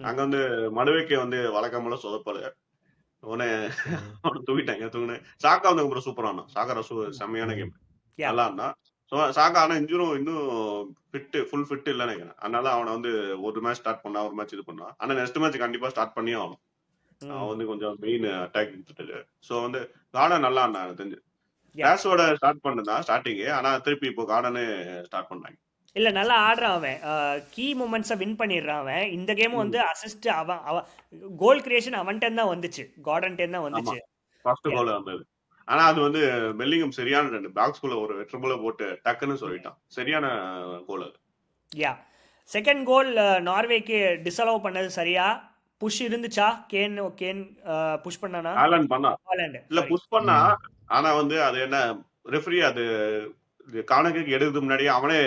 அங்க வந்து மடுவைக்கு வந்து வழக்கம்போல சொதப்பல. உடனே தூக்கிட்டாங்க. சாக்கா வந்து அப்புறம் சூப்பரா இருந்தான். சாக்கா செம்மையான கேம், நல்லா இருந்தான். சாக்கா ஆனா இன்னும் ஃபுல் ஃபிட் இல்லைன்னு நினைக்கிறேன். அதனால அவனை வந்து ஒரு மேட்ச் ஸ்டார்ட் பண்ணா, ஒரு மேட்ச் இது பண்ணா. ஆனா நெக்ஸ்ட் மேட்ச் கண்டிப்பா ஸ்டார்ட் பண்ணியே ஆகணும். அவன் வந்து கொஞ்சம் மெயின் அட்டாக் கொடுத்துட்டு. ஸோ வந்து கார்டன் நல்லா இருந்தான் எனக்கு தெரிஞ்சு. ரேஷோட ஸ்டார்ட் பண்ணதான் ஸ்டார்டிங். ஆனா திருப்பி இப்போ கார்டனு ஸ்டார்ட் பண்ணாங்க. இல்ல நல்லா ஆடுறான் அவன். கீ மூமெண்ட்ஸை வின் பண்ணிடுறான் அவன். இந்த கேமும் வந்து அசிஸ்ட் அவன் கோல் கிரியேஷன் அவன்கிட்ட தான் வந்துச்சு, கார்டன்டேன் தான் வந்துச்சு. ஃபர்ஸ்ட் கோல் வந்தது. ஆனா அது வந்து பெல்லிங்கம் சரியான ரன், பாக்ஸ்குள்ள ஒரு ட்ரிபிள போட்டு டக்குன்னு சொல்லிட்டான். சரியான கோல் அது. யா செகண்ட் கோல் நார்வேக்கு டிஸ்அலோவ் பண்ணது சரியா? புஷ் இருந்துச்சா? கேன் புஷ் பண்ணானா? ஹாலண்ட் பண்ணா ஹாலண்ட் இல்ல புஷ் பண்ணா. ஆனா வந்து அது என்ன ரெஃப்ரி அது கானக்கு எடுக்கிறதுக்கு முன்னாடியே அவனே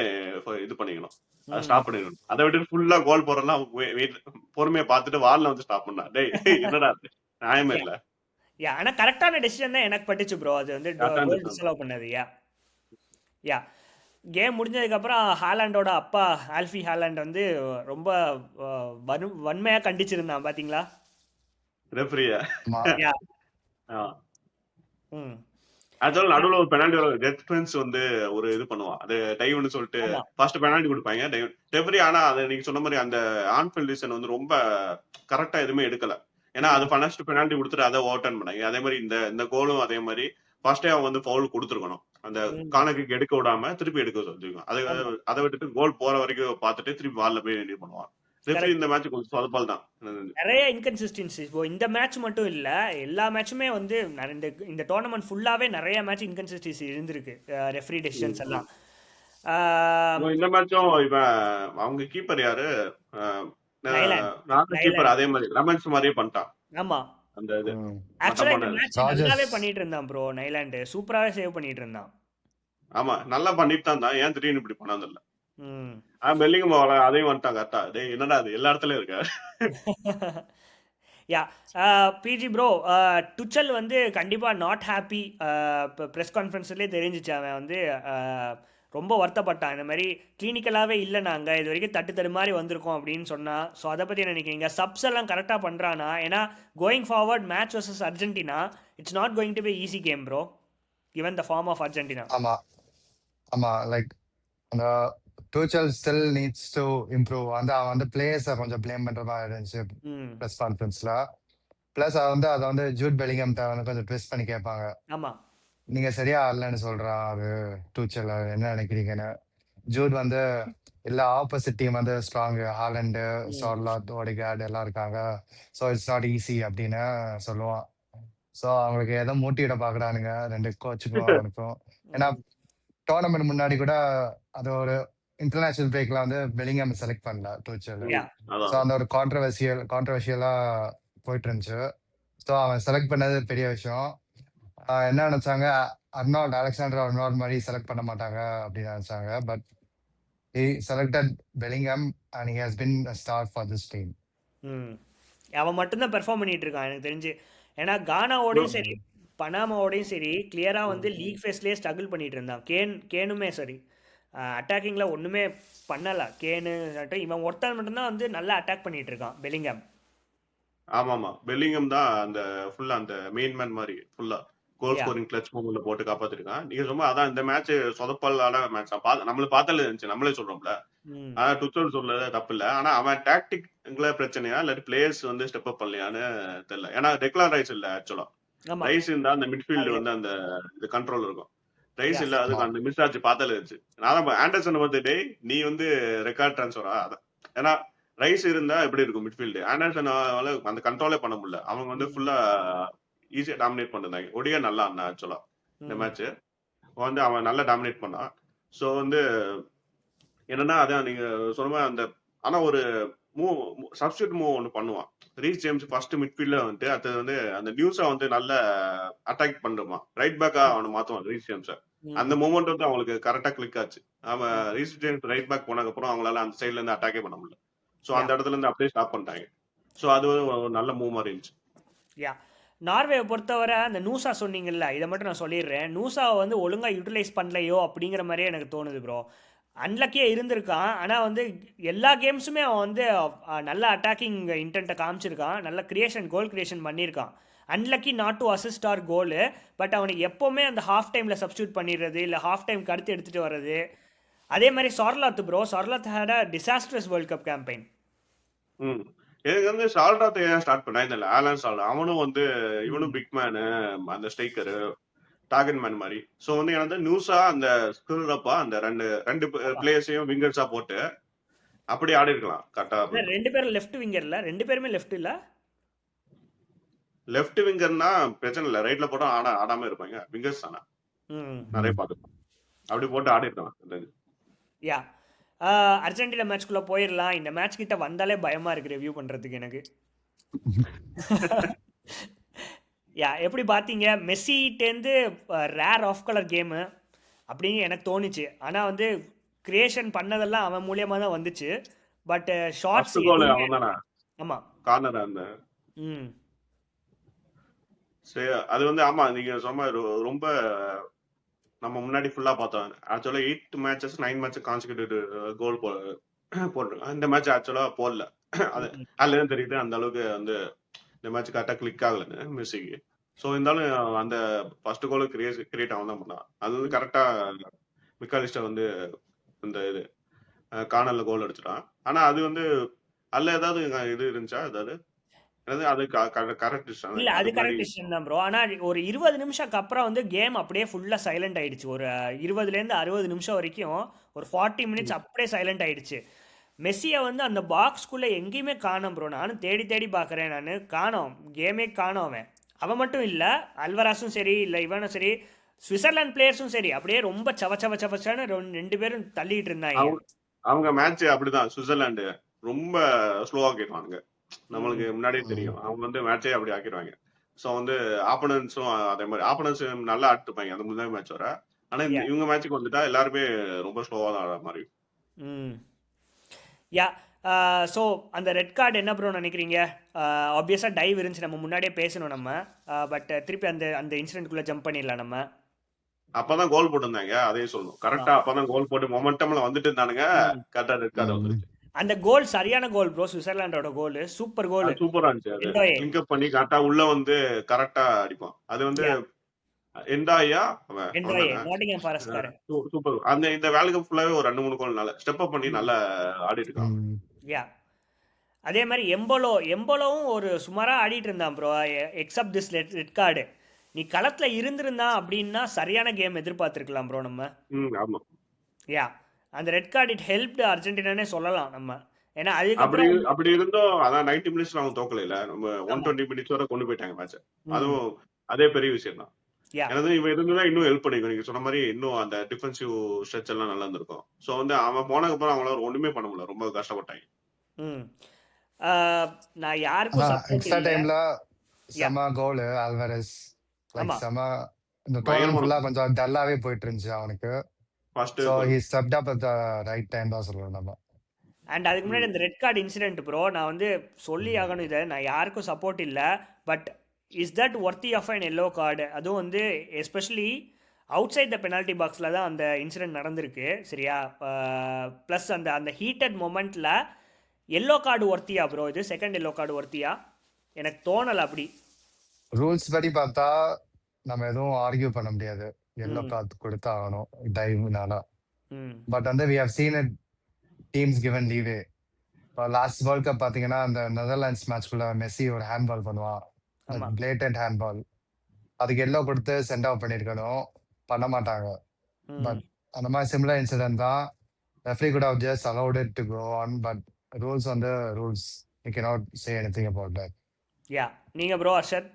இது பண்ணிக்கணும், அதை ஸ்டாப் பண்ணிக்கணும். அதை விட்டு ஃபுல்லா கோல் போறலாம் பொறுமையா பார்த்துட்டு வால்ல வந்து ஸ்டாப் பண்ணா. டேய் என்னடா அது நியாயமே இல்ல. யா ஆனா கரெக்டான டெசிஷன் தான் எனக்கு பட்டுச்சு ப்ரோ. அது வந்து கோல் டிஸ்அலோவ் பண்ணது. யா கேம் முடிஞ்சதுக்கப்புறம் ஹாலாண்டோட அப்பா ஆல்ஃபி ஹாலாண்ட் வந்து ரொம்ப வன்மையாக கண்டிச்சிருந்தான் பார்த்தீங்களா ரெஃப்ரியா? யா ஆக்சுவலா நடுவுல ஒரு பெனால்டி டிஃபென்ஸ் வந்து ஒரு இது பண்ணுவான், அது டைவ்னு சொல்லிட்டு ஃபர்ஸ்ட் பெனால்டி கொடுப்பாங்க ரெஃப்ரி. ஆனா அது நீங்க சொன்ன மாதிரி அந்த ஆன்ஃபீல்ட் டிசிஷன் வந்து ரொம்ப கரெக்டா எதுவுமே எடுக்கல. ஏன்னா அது ஃபர்ஸ்ட் பெனால்டி கொடுத்துட்டு அதை ஓவர் டர்ன் பண்ணாங்க. அதே மாதிரி இந்த கோலும் அதே மாதிரி ஃபர்ஸ்டே அவன் வந்து ஃபவுல் கொடுத்துருக்கணும். அந்த கானக்கு எடுக்க விடாம திருப்பி எடுக்க சொல்லிருக்கான். அதை விட்டுட்டு கோல் போற வரைக்கும் பார்த்துட்டு திருப்பி வால்ல போய் இது பண்ணுவான். ரெஃப்ரி இந்த மேட்ச் கொஞ்சம் சொதப்பல் தான். நிறைய இன்கன்சிஸ்டன்சி. இந்த மேட்ச் மட்டும் இல்ல, எல்லா மேட்சுமே வந்து இந்த டோர்னமெண்ட் ஃபுல்லாவே நிறைய மேட்ச் இன்கன்சிஸ்டன்சி இருந்திருக்கு, ரெஃப்ரி டெசிஷன்ஸ் எல்லாம். இந்த மேட்சும் இவன் அவங்க கீப்பர் யாரு, கீப்பர் அதே மாதிரி ரமன்ஸ் மாதிரியே பண்ணிட்டான். ஆமா அந்த இது ஆக்சுவலா இந்த மேட்ச் நல்லாவே பண்ணிட்டு இருந்தான் ப்ரோ. நைலாண்ட் சூப்பராவே சேவ் பண்ணிட்டு இருந்தான். ஆமா நல்லா பண்ணிட்டு தான். ஏன் திடீர்னு இப்படி பண்ணாது இல்ல. பெல்லிங்கம் அதையும் வந்துட்டான் கரெக்டா. டேய் என்னடா அது எல்லா இடத்துலயும் இருக்க. யா பிஜி ப்ரோ, டுச்சல் வந்து கண்டிப்பாக நாட் ஹாப்பி. இப்போ ப்ரெஸ் கான்ஃபரன்ஸ்லேயே தெரிஞ்சிச்சு அவன் வந்து ரொம்ப வருத்தப்பட்டான். இந்த மாதிரி கிளினிக்கலாகவே இல்லை, நாங்கள் இது வரைக்கும் தட்டு மாதிரி வந்திருக்கோம் அப்படின்னு சொன்னால். ஸோ அதை பற்றி நினைக்கிறீங்க? சப்ஸ் எல்லாம் கரெக்டாக பண்ணுறானா? ஏன்னா going forward match versus Argentina, it's not going to be easy game bro, given the form of Argentina. ஆமாம் லைக் அந்த Tuchel still needs to improve. அவன் வந்து பிளேயர்ஸை கொஞ்சம் பிளேம் பண்ற மாதிரி இருந்துச்சு ப்ரெஸ் கான்ஃபரன்ஸ்ல. பிளஸ் அதை வந்து ஜூட் பெலிங்கம் வந்து கொஞ்சம் ட்விஸ்ட் பண்ணி கேட்பாங்க. ஆமா நீங்க சரியா ஆடலன்னு சொல்றான் அது டூச்சல், என்ன நினைக்கிறீங்கன்னு. ஜூட் வந்து எல்லா ஆப்போசிட் டீம் வந்து ஸ்ட்ராங், ஹாலண்டு, சார்லாத், ஓடிகார்டு எல்லாம் இருக்காங்க, ஸோ இட்ஸ் நாட் ஈஸி அப்படின்னு சொல்லுவான். ஸோ அவங்களுக்கு எதோ மூட்டிவிட பாக்குறானுங்க ரெண்டு கோச்சுக்கும் அவனுக்கும். ஏன்னா டோர்னமெண்ட் முன்னாடி கூட அது ஒரு இன்டர்நேஷனல் பிரேக்ல வந்து பெலிங்ஹாம் செலக்ட் பண்ணல டூச்சல். ஸோ அந்த ஒரு கான்ட்ரவர்ஷியலா போயிட்டு இருந்துச்சு. ஸோ அவன் செலக்ட் பண்ணது பெரிய விஷயம். என்ன நினைச்சாங்க, அலெக்சாண்டர் அர்னால்ட் மாதிரி செலக்ட் பண்ண மாட்டாங்க அப்படின்னு நினைச்சாங்க. But he selected Bellingham and he has been a star for this team. அவன் மட்டும்தான் பெர்ஃபார்ம் பண்ணிட்டு இருக்கான் எனக்கு தெரிஞ்சு. ஏன்னா கானாவோடையும் சரி பனாமாவோடையும் சரி கிளியராக வந்து லீக் ஃபேஸ்லேயே ஸ்ட்ரகிள் பண்ணிட்டு இருந்தான். கேனுமே சரி அட்டாக்கிங்கில் ஒன்றுமே பண்ணலை. கேனு இவன் ஒருத்தன் மட்டும்தான் வந்து நல்லா அட்டாக் பண்ணிட்டு இருக்கான் பெலிங்ஹாம். ஆமாமா பெல்லிங்கம் தான் அந்த ஃபுல்லா அந்த மெயின் மேன் மாதிரி ஃபுல்லா கோல் ஸ்கோரிங் கிளட்ச் மூவ்மெண்ட்ல போட்டு காப்பாத்திருக்கான். நீங்க சொன்னா அதான் இந்த மேட்ச் சொதப்பலான மேட்ச் நம்மள பார்த்தாலே இருந்துச்சு, நம்மளே சொல்றோம்ல. ஆனா டுச்சல் சொல்றது தப்பு இல்ல. ஆனா அவன் டாக்டிக்ல பிரச்சனையா இல்ல பிளேயர்ஸ் வந்து ஸ்டெப் அப் பண்ணலையான்னு தெரியல. ஏன்னா டெக்லான் ரைஸ் இல்ல ஆக்சுவலா. ரைஸ் இருந்தா அந்த மிட்ஃபீல்டு வந்து அந்த கண்ட்ரோல் இருக்கும். ரைஸ் இல்ல, அதுக்கு அந்த மிஸ் ஆச்சு பார்த்தாலே இருந்துச்சு. நான் ஆண்டர்சன் பார்த்துட்டே நீ வந்து ரெக்கார்ட் டிரான்ஸ்ஃபரா அதான். ஏன்னா ரைஸ் இருந்தா எப்படி இருக்கும் மிட்ஃபீல்டு, ஆண்டர்சன் அந்த கண்ட்ரோலே பண்ண முடியல. அவங்க வந்து ஃபுல்லா ஈஸியா டாமினேட் பண்ணிருந்தாங்க. ஒடியா நல்லா இருந்தான் ஆக்சுவலா இந்த மேட்ச் வந்து அவன் நல்லா டாமினேட் பண்ணான். ஸோ வந்து என்னன்னா அதான் நீங்க சொன்ன அந்த ஆனா ஒரு சப்ஸ்டியூட் மூவ் ஒன்று பண்ணுவான் ரீஸ் ஜேம்ஸ் ஃபர்ஸ்ட் மிட்ஃபீல்ட்ல வந்துட்டு. அது வந்து அந்த நியூஸா வந்து நல்ல அட்டாக் பண்ணுவான், ரைட் பேக்கா அவனை மாத்துவான் ரீஸ் ஜேம்ஸை. அந்த மூமெண்ட் வந்து அவங்களுக்கு கரெக்டா கிளிக் ஆச்சு. அவன் ரீஸ் ஜேம்ஸ் ரைட் பேக் போனதுக்கு அப்புறம் அவங்களால அந்த சைட்ல இருந்து அட்டாக்கே பண்ண முடியல. ஸோ அந்த இடத்துல இருந்து அப்படியே ஸ்டாப் பண்ணிட்டாங்க. ஸோ அது ஒரு நல்ல மூவ் மாதிரி இருந்துச்சு. நார்வேவை பொறுத்தவரை அந்த நூசா சொன்னீங்கல்ல, இதை மட்டும் நான் சொல்லிடுறேன். நூசாவை வந்து ஒழுங்காக யூட்டிலைஸ் பண்ணலையோ அப்படிங்கிற மாதிரியே எனக்கு தோணுது ப்ரோ. அன்லக்கியே இருந்திருக்கான், ஆனால் வந்து எல்லா கேம்ஸுமே அவன் வந்து நல்ல அட்டாக்கிங் இன்டென்ட்டை காமிச்சிருக்கான், நல்ல கோல் கிரியேஷன் பண்ணியிருக்கான். Unlucky not to assist or goal. But அவனுக்கு எப்போவுமே அந்த ஹாஃப் டைமில் சப்ஸ்டியூட் பண்ணிடுறது, இல்லை ஹாஃப் டைம் கடுத்து எடுத்துகிட்டு வர்றது. அதே மாதிரி சார்லாத் ப்ரோ, சார்லாத் had a disastrous world cup campaign. எனக்கு வந்து சால்ராத்தை ஏன் ஸ்டார்ட் பண்ணா இந்த ஆலன் சால்ரா, அவனும் வந்து இவனும் பிக் மேனு அந்த ஸ்ட்ரைக்கரு. டார்கெட் மேன் மாதிரி. ஸோ வந்து எனக்கு நியூஸா அந்த ஸ்கில் அப்பா அந்த ரெண்டு ரெண்டு ஆமா. பிளேயர்ஸையும் விங்கர்ஸா போட்டு அப்படி ஆடி இருக்கலாம் கரெக்டா. இல்ல, 2 பேரும் லெஃப்ட் விங்கர்ல, 2 பேருமே லெஃப்ட் இல்ல. லெஃப்ட் விங்கர்னா பிரச்சனை இல்லை, ரைட்ல போட்டா ஆடாம இருப்பாங்க, விங்கர்ஸ் தானே ம். நிறைய பார்த்துருக்கோம். அப்படி போட்டு ஆடி இருக்கலாம். யா அர்ஜென்டினா மேட்ச்குள்ள போயிடலாம். இந்த மேட்ச் கிட்ட வந்தாலே பயமா இருக்கு ரிவ்யூ பண்றதுக்கு எனக்கு. யா எப்படி பார்த்தீங்க? மெஸ்ஸிட்டேருந்து ரேர் ஆஃப் கலர் கேமு அப்படின்னு எனக்கு தோணுச்சு. ஆனால் வந்து கிரியேஷன் பண்ணதெல்லாம் அவன் மூலியமாக தான் வந்துச்சு. பட் ஷார்ட்ஸ் அவன் தானே ஆமாம் கார்னர் அந்த ம் சரி. அது வந்து ஆமா நீங்க சொன்ன மாதிரி ரொம்ப நம்ம முன்னாடி ஃபுல்லா பார்த்தோம். ஆக்சுவலா 8 மேட்சஸ் 9 மேட்ச் கான்சிக்யூட்டிவ் கோல் போட்டிருக்கான். இந்த மேட்ச் ஆக்சுவலா போடல. அது அதுல தான் தெரியுது அந்த அளவுக்கு வந்து இந்த மேட்ச் கரெக்டா கிளிக் ஆகலன்னு மெஸ்ஸிக்கு. ஸோ இருந்தாலும் அந்த ஃபர்ஸ்ட் கோல் கிரியேட் அவன் தான் பண்ணான். அது வந்து கரெக்டா மிக்காலிஸ்டர் வந்து இந்த இது கார்னர்ல கோல் அடிச்சிட்டான். ஆனா அது வந்து அதுல ஏதாவது இது இருந்துச்சா ஏதாவது அது கரெக்ட் இல்ல அது கரெக்ட் டிசிஷன் தான் ப்ரோ. ஆனா ஒரு 20 நிமிஷத்துக்கு அப்புறம் வந்து கேம் அப்படியே ஃபுல்லா சைலண்ட் ஆயிடுச்சு. ஒரு 20ல இருந்து 60 நிமிஷம் வரைக்கும் ஒரு 40 மினிட்ஸ் அப்படியே சைலண்ட் ஆயிடுச்சு. மெஸ்ஸியை வந்து அந்த பாக்ஸ்குள்ள எங்கேயுமே காணோம் ப்ரோ. நானும் தேடி தேடி பார்க்குறேன், நான் காணோம், கேமே காணோம். அவன் மட்டும் இல்லை, அல்வராஸும் சரி, இல்லை இவனும் சரி, சுவிட்சர்லாந்து பிளேயர்ஸும் சரி, அப்படியே ரொம்ப சவச்சவச்சவச்சான்னு 2 பேரும் தள்ளிட்டு இருந்தாங்க. அவங்க மேட்ச் அப்படிதான். சுவிட்சர்லாந்து ரொம்ப ஸ்லோவா கேட்பானுங்க, நம்மளுக்கு முன்னாடியே தெரியும். அவங்க வந்து மேட்சே அப்படி ஆக்கிடுவாங்க. ஸோ வந்து ஆப்பனன்ஸும் அதே மாதிரி ஆப்பனன்ஸ் நல்லா ஆட்டுப்பாங்க அந்த முன்னாடி மேட்ச் வர. ஆனா இவங்க மேட்சுக்கு வந்துட்டா எல்லாருமே ரொம்ப ஸ்லோவா தான் ஆடுற மாதிரி. யா ஸோ அந்த ரெட் கார்டு என்ன ப்ரோ நினைக்கிறீங்க? ஆப்வியஸாக டைவ் இருந்துச்சு, நம்ம முன்னாடியே பேசணும் நம்ம. பட் திருப்பி அந்த அந்த இன்சிடென்ட்குள்ளே ஜம்ப் பண்ணிடலாம் நம்ம. அப்பதான் கோல் போட்டிருந்தாங்க, அதே சொல்லணும் கரெக்டா. அப்பதான் கோல் போட்டு மொமெண்டம்ல வந்துட்டு இருந்தானுங்க, கரெக்டா ரெட் கார்டு வந்துருச்சு. அந்த கோல் சரியான கோல் ப்ரோ, சுவிட்சர்லாண்டோட கோல் சூப்பர் கோல், சூப்பரா இருந்துச்சு. அது லிங்க் அப் பண்ணி கரெக்டா உள்ள வந்து கரெக்டா அடிப்பான். அது வந்து எண்டாயா நாட்டிங்ஹாம் ஃபாரஸ்ட்காரன் சூப்பர். அந்த இந்த வேர்ல்ட் கப் ஃபுல்லாவே ஒரு 2-3 கோல் நல்ல ஸ்டெப் அப் பண்ணி நல்லா ஆடி இருக்கான். யா அதே மாதிரி எம்போலோவும் ஒரு சுமாரா ஆடிட்டு இருந்தான் bro. Accept this red card, நீ களத்துல இருந்திருந்தான் அப்படின்னா சரியான கேம் எதிர்பார்த்திருக்கலாம் ப்ரோ நம்ம. ஆமா. யா அந்த ரெட் கார்டு இட் ஹெல்ப்டு அர்ஜென்டினானே சொல்லலாம் நம்ம. ஏன்னா அப்படி இருந்தோம். அதான் 90 மினிட்ஸ்ல அவங்க தோக்கல, நம்ம 120 மினிட்ஸ் வரை கொண்டு போயிட்டாங்க மேட்ச். அதுவும் அதே பெரிய விஷயம் தான். எனக்கு இவன் இருந்ததா இன்னும் ஹெல்ப் பண்ணிக்கும். நீங்க சொன்ன மாதிரி இன்னும் அந்த டிஃபென்சிவ் ஸ்ட்ரெச் எல்லாம் நல்லா இருந்திருக்கும். ஸோ வந்து அவன் போனதுக்கு அப்புறம் அவங்களால ஒண்ணுமே பண்ண முடியல, ரொம்ப கஷ்டப்பட்டாங்க. நான் யாருக்கும் எக்ஸ்ட்ரா டைம்ல செம கோல் அல்வாரஸ். லைக் செம இந்த டோர்னமெண்ட் ஃபுல்லா கொஞ்சம் டல்லாவே போயிட்டு இருந்துச்சு அவனுக்கு. So he stepped up at the right time தான் சொல்லணும் நம்ம. அண்ட் அதுக்கு முன்னாடி இந்த ரெட் கார்டு இன்சிடென்ட் ப்ரோ, நான் வந்து சொல்லி ஆகணும் இதை. நான் யாருக்கும் சப்போர்ட் இல்லை, but is that worthy of an yellow card? அதுவும் வந்து especially outside the penalty பாக்ஸில் தான் அந்த இன்சிடென்ட் நடந்திருக்கு, சரியா? ப்ளஸ் அந்த அந்த ஹீட்டட் மொமெண்ட்டில் எல்லோ கார்டு ஒர்த்தியா ப்ரோ? இது செகண்ட் எல்லோ கார்டு ஒர்த்தியா? எனக்கு தோணலை அப்படி. ரூல்ஸ் படி பார்த்தா நம்ம எதுவும் ஆர்கியூ பண்ண முடியாது, எல்லோ கார்டு கொடுத்தா ஆகணும் டைவ்னால. பட் வந்து we have seen it teams given leeway. Last world cup பாத்தீங்கன்னா அந்த நெதர்லாண்ட்ஸ் மேட்ச்குள்ள மெஸ்ஸி ஒரு ஹேண்ட்பால் பண்ணுவான், பிளேட்டன்ட் ஹேண்ட்பால். அதுக்கு எல்லோ கொடுத்து சென்ட் ஆஃப் பண்ணிருக்கணும், பண்ண மாட்டாங்க. பட் அந்த மாதிரி சிமிலர் இன்சிடென்ட் தான். Referee could have just allowed it to go on, but rules on the rules, you cannot say anything about that. யா நீங்க ப்ரோ அர்ஷத்?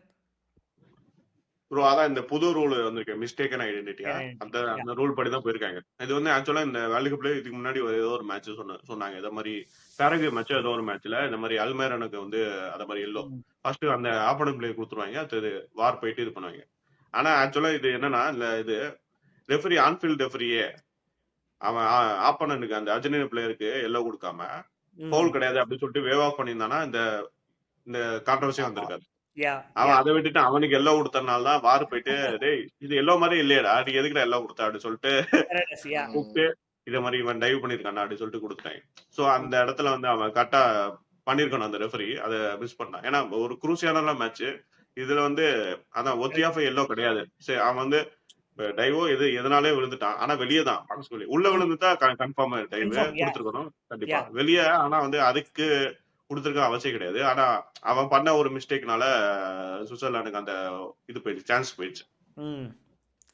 ப்ரோ அதான் இந்த புது ரூல் வந்திருக்கு, மிஸ்டேக்கன் ஐடென்டிட்டியா, அந்த அந்த ரூல் படி தான் போயிருக்காங்க. இது வந்து ஆக்சுவலா இந்த வேர்ல்டு கப்ல இதுக்கு முன்னாடி ஏதோ ஒரு மேட்ச் சொன்னாங்க, இதை மாதிரி பேரகுவே மேட்ச் ஏதோ ஒரு மேட்ச்ல இந்த மாதிரி அல்மேரனுக்கு வந்து அத மாதிரி எல்லோ ஃபர்ஸ்ட் அந்த ஆப்போனன்ட் பிளேயர் கொடுத்துருவாங்க, அது வார் போயிட்டு இது பண்ணுவாங்க. ஆனா ஆக்சுவலா இது என்னன்னா, இந்த இது ரெஃபரி ஆன்ஃபீல்ட் ரெஃபரியே அவன் ஆப்போனன்ட்டுக்கு அந்த அர்ஜென்டினா பிளேயருக்கு எல்லோ கொடுக்காம ஃபவுல் கிடையாது அப்படின்னு சொல்லிட்டு வேவ் ஆஃப் பண்ணியிருந்தானா இந்த இந்த கான்ட்ரவர்சி வந்திருக்காரு. அவன் அதை விட்டுட்டு அவனுக்கு எல்லோ கொடுத்தனால தான் வார் போயிட்டு, டேய் இது எல்லோ மாதிரி இல்லையடா, நீ எதுக்குடா எல்லோ கொடுத்த அப்படின்னு சொல்லிட்டு கூப்பிட்டு இதை மாதிரி இவன் டைவ் பண்ணிருக்கான் அப்படின்னு சொல்லிட்டு கொடுத்துட்டாங்க. சோ அந்த இடத்துல வந்து அவன் கரெக்டா பண்ணிருக்கணும் அந்த ரெஃபரி, அதை மிஸ் பண்ணான். ஏன்னா ஒரு குரூசியான மேட்ச் இதுல வந்து அதான் ஒத்தி ஆஃப் எல்லோ கிடையாது. சரி அவன் வந்து டைவோ எதனாலே விழுந்துட்டான், ஆனா வெளியே தான் பாக்ஸ் உள்ள விழுந்துட்டா கன்ஃபார்ம் டைவ் கொடுத்துருக்கணும் கண்டிப்பா வெளியே. ஆனா வந்து அதுக்கு கொடுத்துருக்க அவசியம் கிடையாது. ஆனா அவன் பண்ண ஒரு மிஸ்டேக்னால சுவிட்சர்லாந்துக்கு அந்த இது போயிடுச்சு, சான்ஸ் போயிடுச்சு.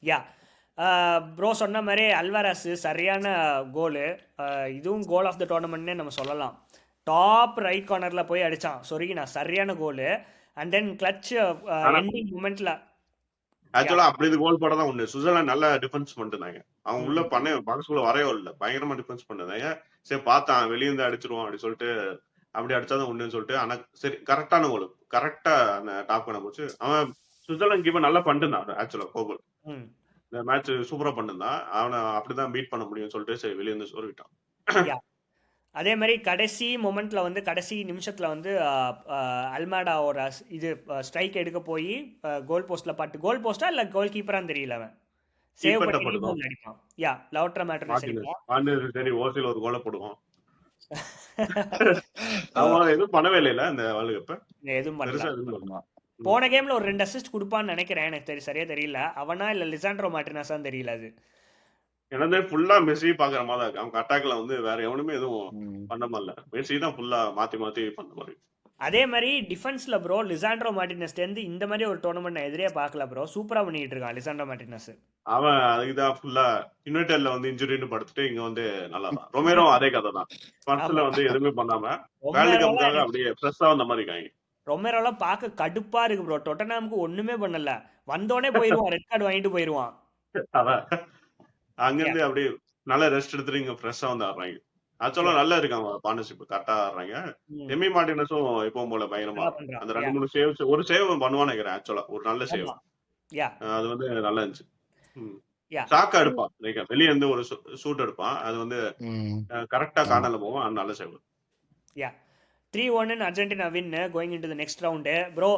யா ப்ரோ சொன்ன மாதிரி அல்வாரஸ் சரியான கோலு. இதுவும் கோல் ஆஃப் த டோர்னமெண்ட்னே நம்ம சொல்லலாம். டாப் ரைட் கார்னரில் போய் அடித்தான் சொருகினா, சரியான கோலு. அண்ட் தென் கிளச் ஆனா எண்டிங் மூமெண்ட்டில். ஆக்சுவலா அப்படி இது கோல் போட தான் ஒண்ணு சுவிட்சர்லாந்து நல்லா டிஃபென்ஸ் பண்ணிருந்தாங்க. அவங்க உள்ள ம் பண்ண பாக்ஸ்குள்ள வரையோ இல்ல, பயங்கரமா டிஃபென்ஸ் பண்ணிருந்தாங்க. சரி பார்த்தான் வெளிய இருந்து அடிச்சிருவோம் அப்படி சொல்லிட்டு அப்படி அடிச்சாதான் ஒண்ணுன்னு சொல்லிட்டு, ஆனா சரி கரெக்டான கோல், கரெக்டா அந்த டாப் பண்ண போச்சு. அவன் சுவிட்சர்லாந்து கீப்பர் நல்லா பண்ணிருந்தான் ஆக்சுவலா கோகுல். ம் இந்த மேட்ச் சூப்பரா பண்ணிருந்தான். அவனை அப்படிதான் பீட் பண்ண முடியும்னு சொல்லிட்டு சரி வெளிய இருந்து சொருவிட்டான். யா அதே மாதிரி கடைசி மொமெண்ட்டில் வந்து கடைசி நிமிஷத்தில் வந்து அல்மாடாவோட இது ஸ்ட்ரைக் எடுக்க போய் கோல் போஸ்ட்டில் பட்டு, கோல் போஸ்டா இல்லை கோல் கீப்பரான்னு தெரியல, அவன் சேவ் கீப்பர்ட்ட பண்ணி பட்டுதான் கோல் அடிப்பான். யா லவுட்ரா மேட்டர்னஸ் அடிப்பான். மார்டினஸ் சரி ஓசில ஒரு கோலை போடுவோம். அவன் எதுவும் பண்ணவே இல்லைல்ல இந்த வேர்ல்டு கப்ப, எதுவும் பண்ணல. பெருசா எதுவும் பண்ணல. போன கேம்ல ஒரு 2 அசிஸ்ட் கொடுப்பான்னு நினைக்கிறேன், எனக்கு சரியா தெரியல. அவனா இல்ல லிசாண்ட்ரோ மார்டினஸான்னு தெரியல அது. எனது ஃபுல்லா மெஸ்ஸி பாக்குற மாதிரி இருக்கு. அவங்க அட்டாக்ல வந்து வேற எவனுமே எதுவும் பண்ண முடியல. மெஸ்ஸி தான் ஃபுல்லா மாத்தி மாத்தி பண்ண மாதிரி. அதே மாதிரி டிஃபென்ஸ்ல ப்ரோ லிசாண்ட்ரோ மார்டினஸ் இருந்து இந்த மாதிரி ஒரு டோர்னமெண்ட் நான் எதிரே பார்க்கல ப்ரோ. சூப்பரா பண்ணிட்டு இருக்கான் லிசாண்ட்ரோ மார்டினஸ். அவன் அதுக்குதான் ஃபுல்லா யுனைடெட்ல வந்து இன்ஜுரின்னு படுத்துட்டு இங்க வந்து நல்லா தான். ரொமேரோ அதே கதை தான். ஃபர்ஸ்ட்ல வந்து எதுவுமே பண்ணாம வேர்ல்டு கப்புக்காக அப்படியே ஃப்ரெஷ்ஷா வந்த மாதிரி இருக்காங்க. ரொமேரோலாம் பார்க்க கடுப்பா இருக்கு ப்ரோ. டொட்டனாமுக்கு ஒண்ணுமே பண்ணல, வந்தோடனே போயிருவான், ரெட் கார்டு வாங்கிட்டு போயிருவான். அதான் அங்கிருந்து அப்படியே நல்லா ரெஸ்ட் எடுத்துட்டு இங்க ஃப்ரெஷ்ஷா வந்து ஆடுறாங்க. ஆக்சுவலா நல்லா இருக்காங்க, பார்ட்னர்ஷிப் கரெக்டா ஆடுறாங்க. எமி மார்டினஸும் எப்பவும் போல பயங்கரமா இருக்கும். அந்த 2-3 சேவ்ஸ், ஒரு சேவ் பண்ணுவான்னு நினைக்கிறேன். ஆக்சுவலா ஒரு நல்ல சேவ், அது வந்து நல்லா இருந்துச்சு. ஷாக்கா எடுப்பான், வெளியே இருந்து ஒரு ஷூட் எடுப்பான், அது வந்து கரெக்டா கார்னர்ல போவோம். அது நல்ல save. 3-1 Argentina win going into the next round bro.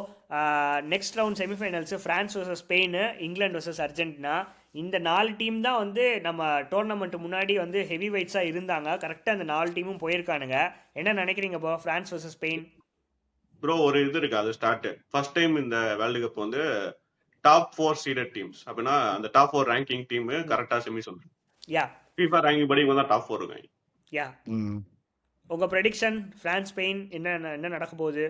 Next round semi-finals France versus Spain, England versus Argentina. இந்த 4 டீம் தான் வந்து நம்ம டோர்னமெண்ட் முன்னாடி வந்து ஹெவி வெயிட்ஸாக இருந்தாங்க. கரெக்டாக அந்த 4 டீமும் போயிருக்கானுங்க. என்ன நினைக்கிறீங்க bro France versus Spain? Bro ஒரு இது இருக்கு, அது ஸ்டார்ட் ஃபர்ஸ்ட் டைம் இந்த வேர்ல்டு கப் வந்து டாப் 4 சீடட் டீம்ஸ், அப்படின்னா அந்த டாப் 4 ரேங்கிங் டீம் கரெக்டா செமி சொல்றேன். FIFA ரேங்கிங் படி இவங்க தான் டாப் 4 இருக்காங்க. உங்க ப்ரெடிக்ஷன் பிரான்ஸ் ஸ்பெயின் என்ன நடக்க போகுது?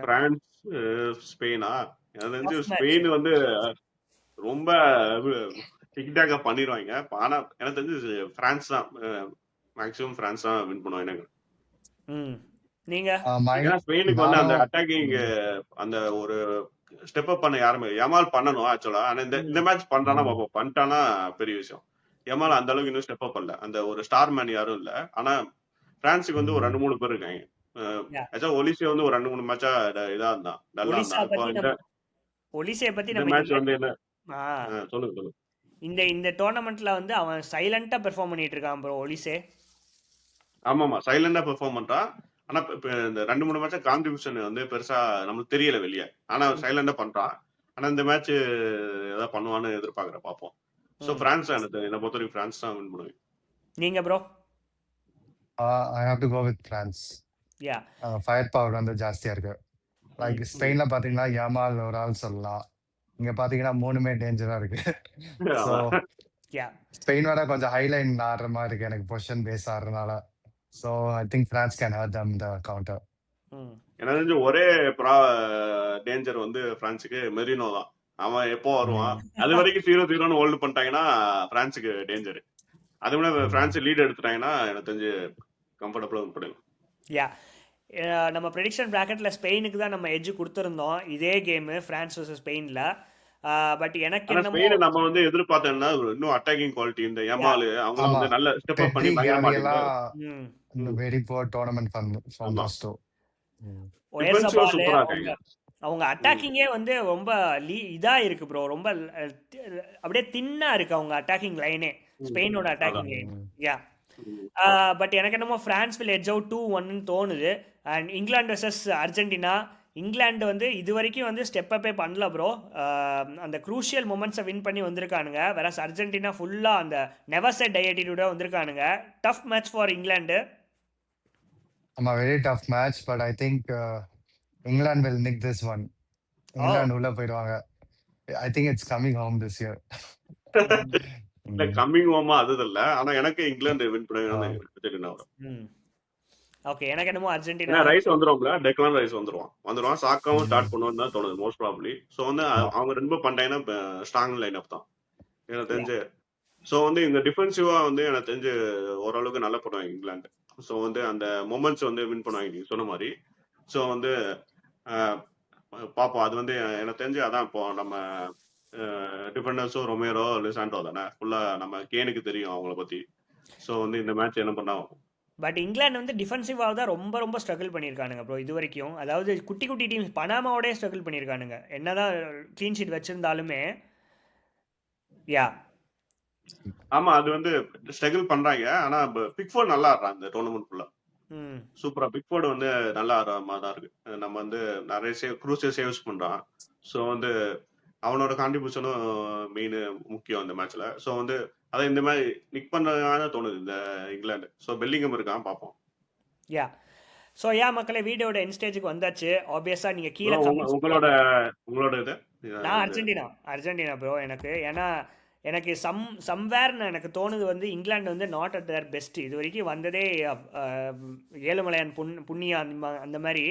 பிரான்ஸ் ஸ்பெயினா? எனக்கு தெரிஞ்சு ஸ்பெயின் வந்து ரொம்ப டிக்டாக்கா பண்ணிடுவாங்க. ஆனா எனக்கு தெரிஞ்சு பிரான்ஸ் தான் மேக்ஸிமம், பிரான்ஸ் தான் வின் பண்ணுவாங்க. நீங்க ஸ்பெயினுக்கு வந்து அந்த அட்டாக்கிங் அந்த ஒரு ஸ்டெப் அப் பண்ண யாருமே, யமால் பண்ணணும் ஆக்சுவலா. ஆனா இந்த மேட்ச் பண்றானா பாப்போம், பண்ணிட்டானா பெரிய விஷயம். யமால் அந்த அளவுக்கு இன்னும் ஸ்டெப் அப் பண்ணல, அந்த ஒரு ஸ்டார் மேன் யாரும் இல்ல. ஆனா பிரான்ஸுக்கு வந்து ஒரு 2-3 பேர் இருக்காங்க. ஆக்சுவலா ஒலிசே வந்து ஒரு 2-3 மேட்சா இதா இருந்தான், டல்லா இருந்தான். ஒலிசே பத்தி இந்த மேட்ச் வந்து என்ன சொல்லுங்க. இந்த டோர்னமெண்ட்ல வந்து அவன் சைலண்டா பெர்ஃபார்ம் பண்ணிட்டு இருக்கான் ப்ரோ ஒலிசே. ஆமாமா சைலண்டா பெர்ஃபார்ம் பண்றான். ஆனா இந்த 2-3 மேட்சா கான்ட்ரிபியூஷன் வந்து பெருசா நமக்கு தெரியல வெளியே. ஆனா சைலண்டா பண்றான். ஆனா இந்த மேட்ச் ஏதாவது பண்ணுவான்னு எதிர்பார்க்கறேன், பாப்போம். சோ பிரான்ஸ் என்ன பொறுத்த வரைக்கும் பிரான்ஸ் தான் வின் பண்ணுவாங்க. நீங்க bro? I have to go with France. Fire power வந்து ஜாஸ்தியா இருக்கு. லைக் ஸ்பெயின்ல பாத்தீங்கன்னா யமால் ஒரு ஆள் சொல்லலாம். இங்க பாத்தீங்கன்னா 3மே டேஞ்சரா இருக்கு. சோ ஸ்பெயின் வேற கொஞ்சம் ஹைலைன் ஆடுற மாதிரி இருக்கு எனக்கு, பொசிஷன் பேஸ் ஆடுறதுனால. So I think France can hurt them the counter. எனக்கு தெரிஞ்சு ஒரே டேஞ்சர் வந்து பிரான்ஸுக்கு மெரினோ தான். அவன் எப்போ வருவான், அது வரைக்கும் 0-0ன்னு ஹோல்டு பண்ணிட்டாங்கன்னா பிரான்ஸுக்கு டேஞ்சர். அது விட பிரான்ஸ் லீட் எடுத்துட்டாங்கன்னா எனக்கு தெரிஞ்சு கம்ஃபர்டபுளா பண்ணுங்க. நம்ம ப்ரெடிக்ஷன் பிராக்கெட்ல ஸ்பெயினுக்கு தான் நம்ம எட்ஜ் கொடுத்துருந்தோம் இதே கேம் பிரான்ஸ் வர்சஸ் ஸ்பெயின்ல. பட் எனக்கு ஸ்பெயின் நம்ம வந்து எதிர்பார்த்தோம்னா இன்னும் அட்டாக்கிங் குவாலிட்டி, இந்த யமால் அவங்க வந்து நல்ல ஸ்டெப் அப் பண்ணி பயங்கரமா very poor tournament from those two. அவங்க அட்டாக்கிங்கே வந்து ரொம்ப இதா இருக்கு ப்ரோ. ரொம்ப அப்படியே தின்னா இருக்கு அவங்க அட்டாக்கிங் லைனே, ஸ்பெயினோட அட்டாக்கிங் லைன். பட் எனக்கு என்னமோ பிரான்ஸ் வில் எட்ஜ் அவுட் 2-1 தோணுது. And England versus Argentina, England வந்து இது வரைக்கும் வந்து ஸ்டெப் அப்பே பண்ணல ப்ரோ. அந்த க்ரூஷியல் மூமெண்ட்ஸை வின் பண்ணி வந்திருக்கானுங்க. வேற அர்ஜென்டினா ஃபுல்லா அந்த நெவர் செட் ஆட்டிடியூடா வந்திருக்கானுங்க. Tough match for England. ஆமா, very tough match. But I think England will nick this one. England உள்ள போயிடுவாங்க. I think it's coming home this year. Coming ஹோமா அது இல்ல, ஆனா எனக்கு இங்கிலாந்து வின் பண்ணுவாங்கன்னு. ஓகே, எனக்கு என்னமோ ஏன்னா அர்ஜென்டினா ரைஸ் வந்துரும்ல, டெக்லான் ரைஸ் வந்துருவான் சாக்காவும் ஸ்டார்ட் பண்ணுவான்னு தான் தோணுது மோஸ்ட் ப்ராபப்ளி. ஸோ வந்து அவங்க ரெண்டு பண்ணிட்டாங்கன்னா ஸ்ட்ராங் லைன் அப் தான் எனக்கு தெரிஞ்சு. ஸோ வந்து இந்த டிஃபென்சிவா வந்து எனக்கு தெரிஞ்சு ஓரளவுக்கு நல்லா பண்ணுவாங்க இங்கிலாந்து. ஸோ வந்து அந்த மொமெண்ட்ஸ் வந்து வின் பண்ணுவாங்க நீங்க சொன்ன மாதிரி. ஸோ வந்து பார்ப்போம். அது வந்து எனக்கு தெரிஞ்சு அதான் இப்போ நம்ம டிஃபெண்டர்ஸும் ரொமேரோ லிசாண்டோ தானே ஃபுல்லா நம்ம கேனுக்கு தெரியும் அவங்கள பத்தி. ஸோ வந்து இந்த மேட்ச் என்ன பண்ணா பட் இங்கிலாந்து வந்து டிஃபென்சிவாக தான் ரொம்ப ரொம்ப ஸ்ட்ரகிள் பண்ணியிருக்கானுங்க ப்ரோ இது வரைக்கும். அதாவது குட்டி குட்டி டீம்ஸ் பனாமாவோடய ஸ்ட்ரகிள் பண்ணியிருக்கானுங்க என்னதான் க்ளீன் ஷீட் வச்சிருந்தாலுமே. யா ஆமா, அது வந்து ஸ்ட்ரகிள் பண்றாங்க. ஆனா பிக்ஃபோர்ட் நல்லா ஆடுறான் இந்த டோர்னமெண்ட் ஃபுல்லா. சூப்பரா பிக்ஃபோர்ட் வந்து நல்லா ஆடுற மாதிரி தான் இருக்கு. நம்ம வந்து நிறைய குரூசியல் சேவ்ஸ் பண்றான். ஸோ வந்து அவனோட கான்ட்ரிபியூஷனும் மெயின் முக்கியம் இந்த மேட்ச்ல. ஸோ வந்து அதை இந்த மாதிரி நிக் பண்ண தோணுது இந்த இங்கிலாந்து. ஸோ பெல்லிங்கம் இருக்கான் பார்ப்போம். யா ஸோ மக்களே வீடியோட என் ஸ்டேஜுக்கு வந்தாச்சு. ஆப்வியஸாக நீங்கள் கீழே உங்களோட இது நான் அர்ஜென்டினா ப்ரோ. ஏன்னா எனக்கு சம்வேர்னு எனக்கு தோணுது வந்து இங்கிலாந்து வந்து நாட் அட் தேர் பெஸ்ட். இது வரைக்கும் வந்ததே ஏழுமலையான் புண்ணியா அந்த மாதிரி.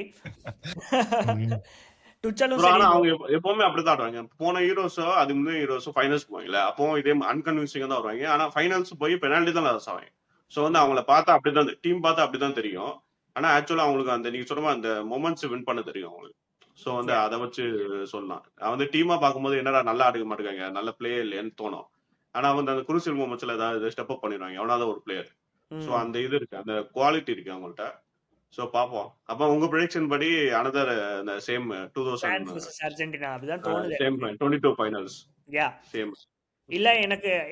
டுச்சலும் சரி. அவங்க எப்பவுமே அப்படிதான் ஆடுவாங்க. போன ஹீரோஸோ அது முன்னே ஹீரோஸோ ஃபைனல்ஸ் போவாங்கல்ல, அப்போ இதே அன்கன்வின்சிங்கா தான் வருவாங்க. ஆனா ஃபைனல்ஸ் போய் பெனால்டி தான் லாஸ் ஆவாங்க. ஸோ வந்து அவங்கள பார்த்தா அப்படிதான் டீம் பார்த்தா அப்படிதான் தெரியும். ஆனா ஆக்சுவலா அவங்களுக்கு அந்த நீங்க சொல்ற அந்த மொமெண்ட்ஸ் வின் பண்ண தெரியும் அவங்களுக்கு. ஸோ வந்து அதை வச்சு சொல்லலாம். வந்து டீமா பார்க்கும்போது என்னடா நல்லா ஆடுக்க மாட்டேங்க, நல்ல பிளேயர் இல்லைன்னு தோணும். ஆனா வந்து அந்த குரூசியல் மொமெண்ட்ஸ்ல ஏதாவது ஸ்டெப் அப் பண்ணிடுவாங்க எவனாவது ஒரு பிளேயர். ஸோ அந்த இது இருக்கு, அந்த குவாலிட்டி இருக்கு அவங்கள்ட்ட. ஸோ பார்ப்போம். அப்போ உங்க ப்ரெடிக்ஷன் படி அனதர் இந்த சேம் 2000 அர்ஜென்டினா அப்படிதான் தோணுது. Same 22 finals. Yeah same. இல்ல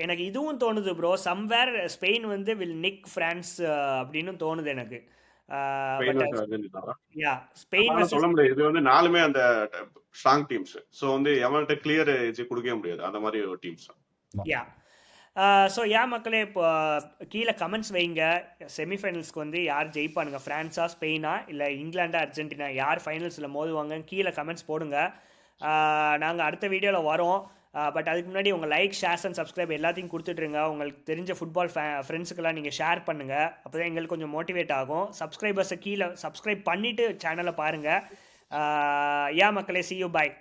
எனக்கு இதுவும் தோணுது ப்ரோ. சம்வேர் ஸ்பெயின் வந்து வில் நிக் பிரான்ஸ் அப்படின்னு தோணுது எனக்கு. சொல்ல முடியாது. இது வந்து நாலுமே அந்த ஸ்ட்ராங் டீம்ஸ். ஸோ வந்து எவன்கிட்ட கிளியர் கொடுக்கவே முடியாது அந்த மாதிரி ஒரு டீம்ஸ். யா ஸோ மக்களே இப்போ கீழே கமெண்ட்ஸ் வைங்க. செமிஃபைனல்ஸ்க்கு வந்து யார் ஜெயிப்பானுங்க, ஃப்ரான்ஸா ஸ்பெயினா இல்லை இங்கிலாண்டா அர்ஜென்டினா, யார் ஃபைனல்ஸில் மோதுவாங்க கீழே கமெண்ட்ஸ் போடுங்க. நாங்கள் அடுத்த வீடியோவில் வரோம். பட் அதுக்கு முன்னாடி உங்கள் லைக், ஷேர்ஸ் அண்ட் சப்ஸ்கிரைப் எல்லாத்தையும் கொடுத்துட்ருங்க. உங்களுக்கு தெரிஞ்ச ஃபுட்பால் ஃப்ரெண்ட்ஸுக்கெல்லாம் நீங்கள் ஷேர் பண்ணுங்கள். அப்போ தான் எங்களுக்கு கொஞ்சம் மோட்டிவேட் ஆகும். சப்ஸ்கிரைபர்ஸை கீழே சப்ஸ்கிரைப் பண்ணிவிட்டு சேனலை பாருங்கள். மக்களே, see you, bye.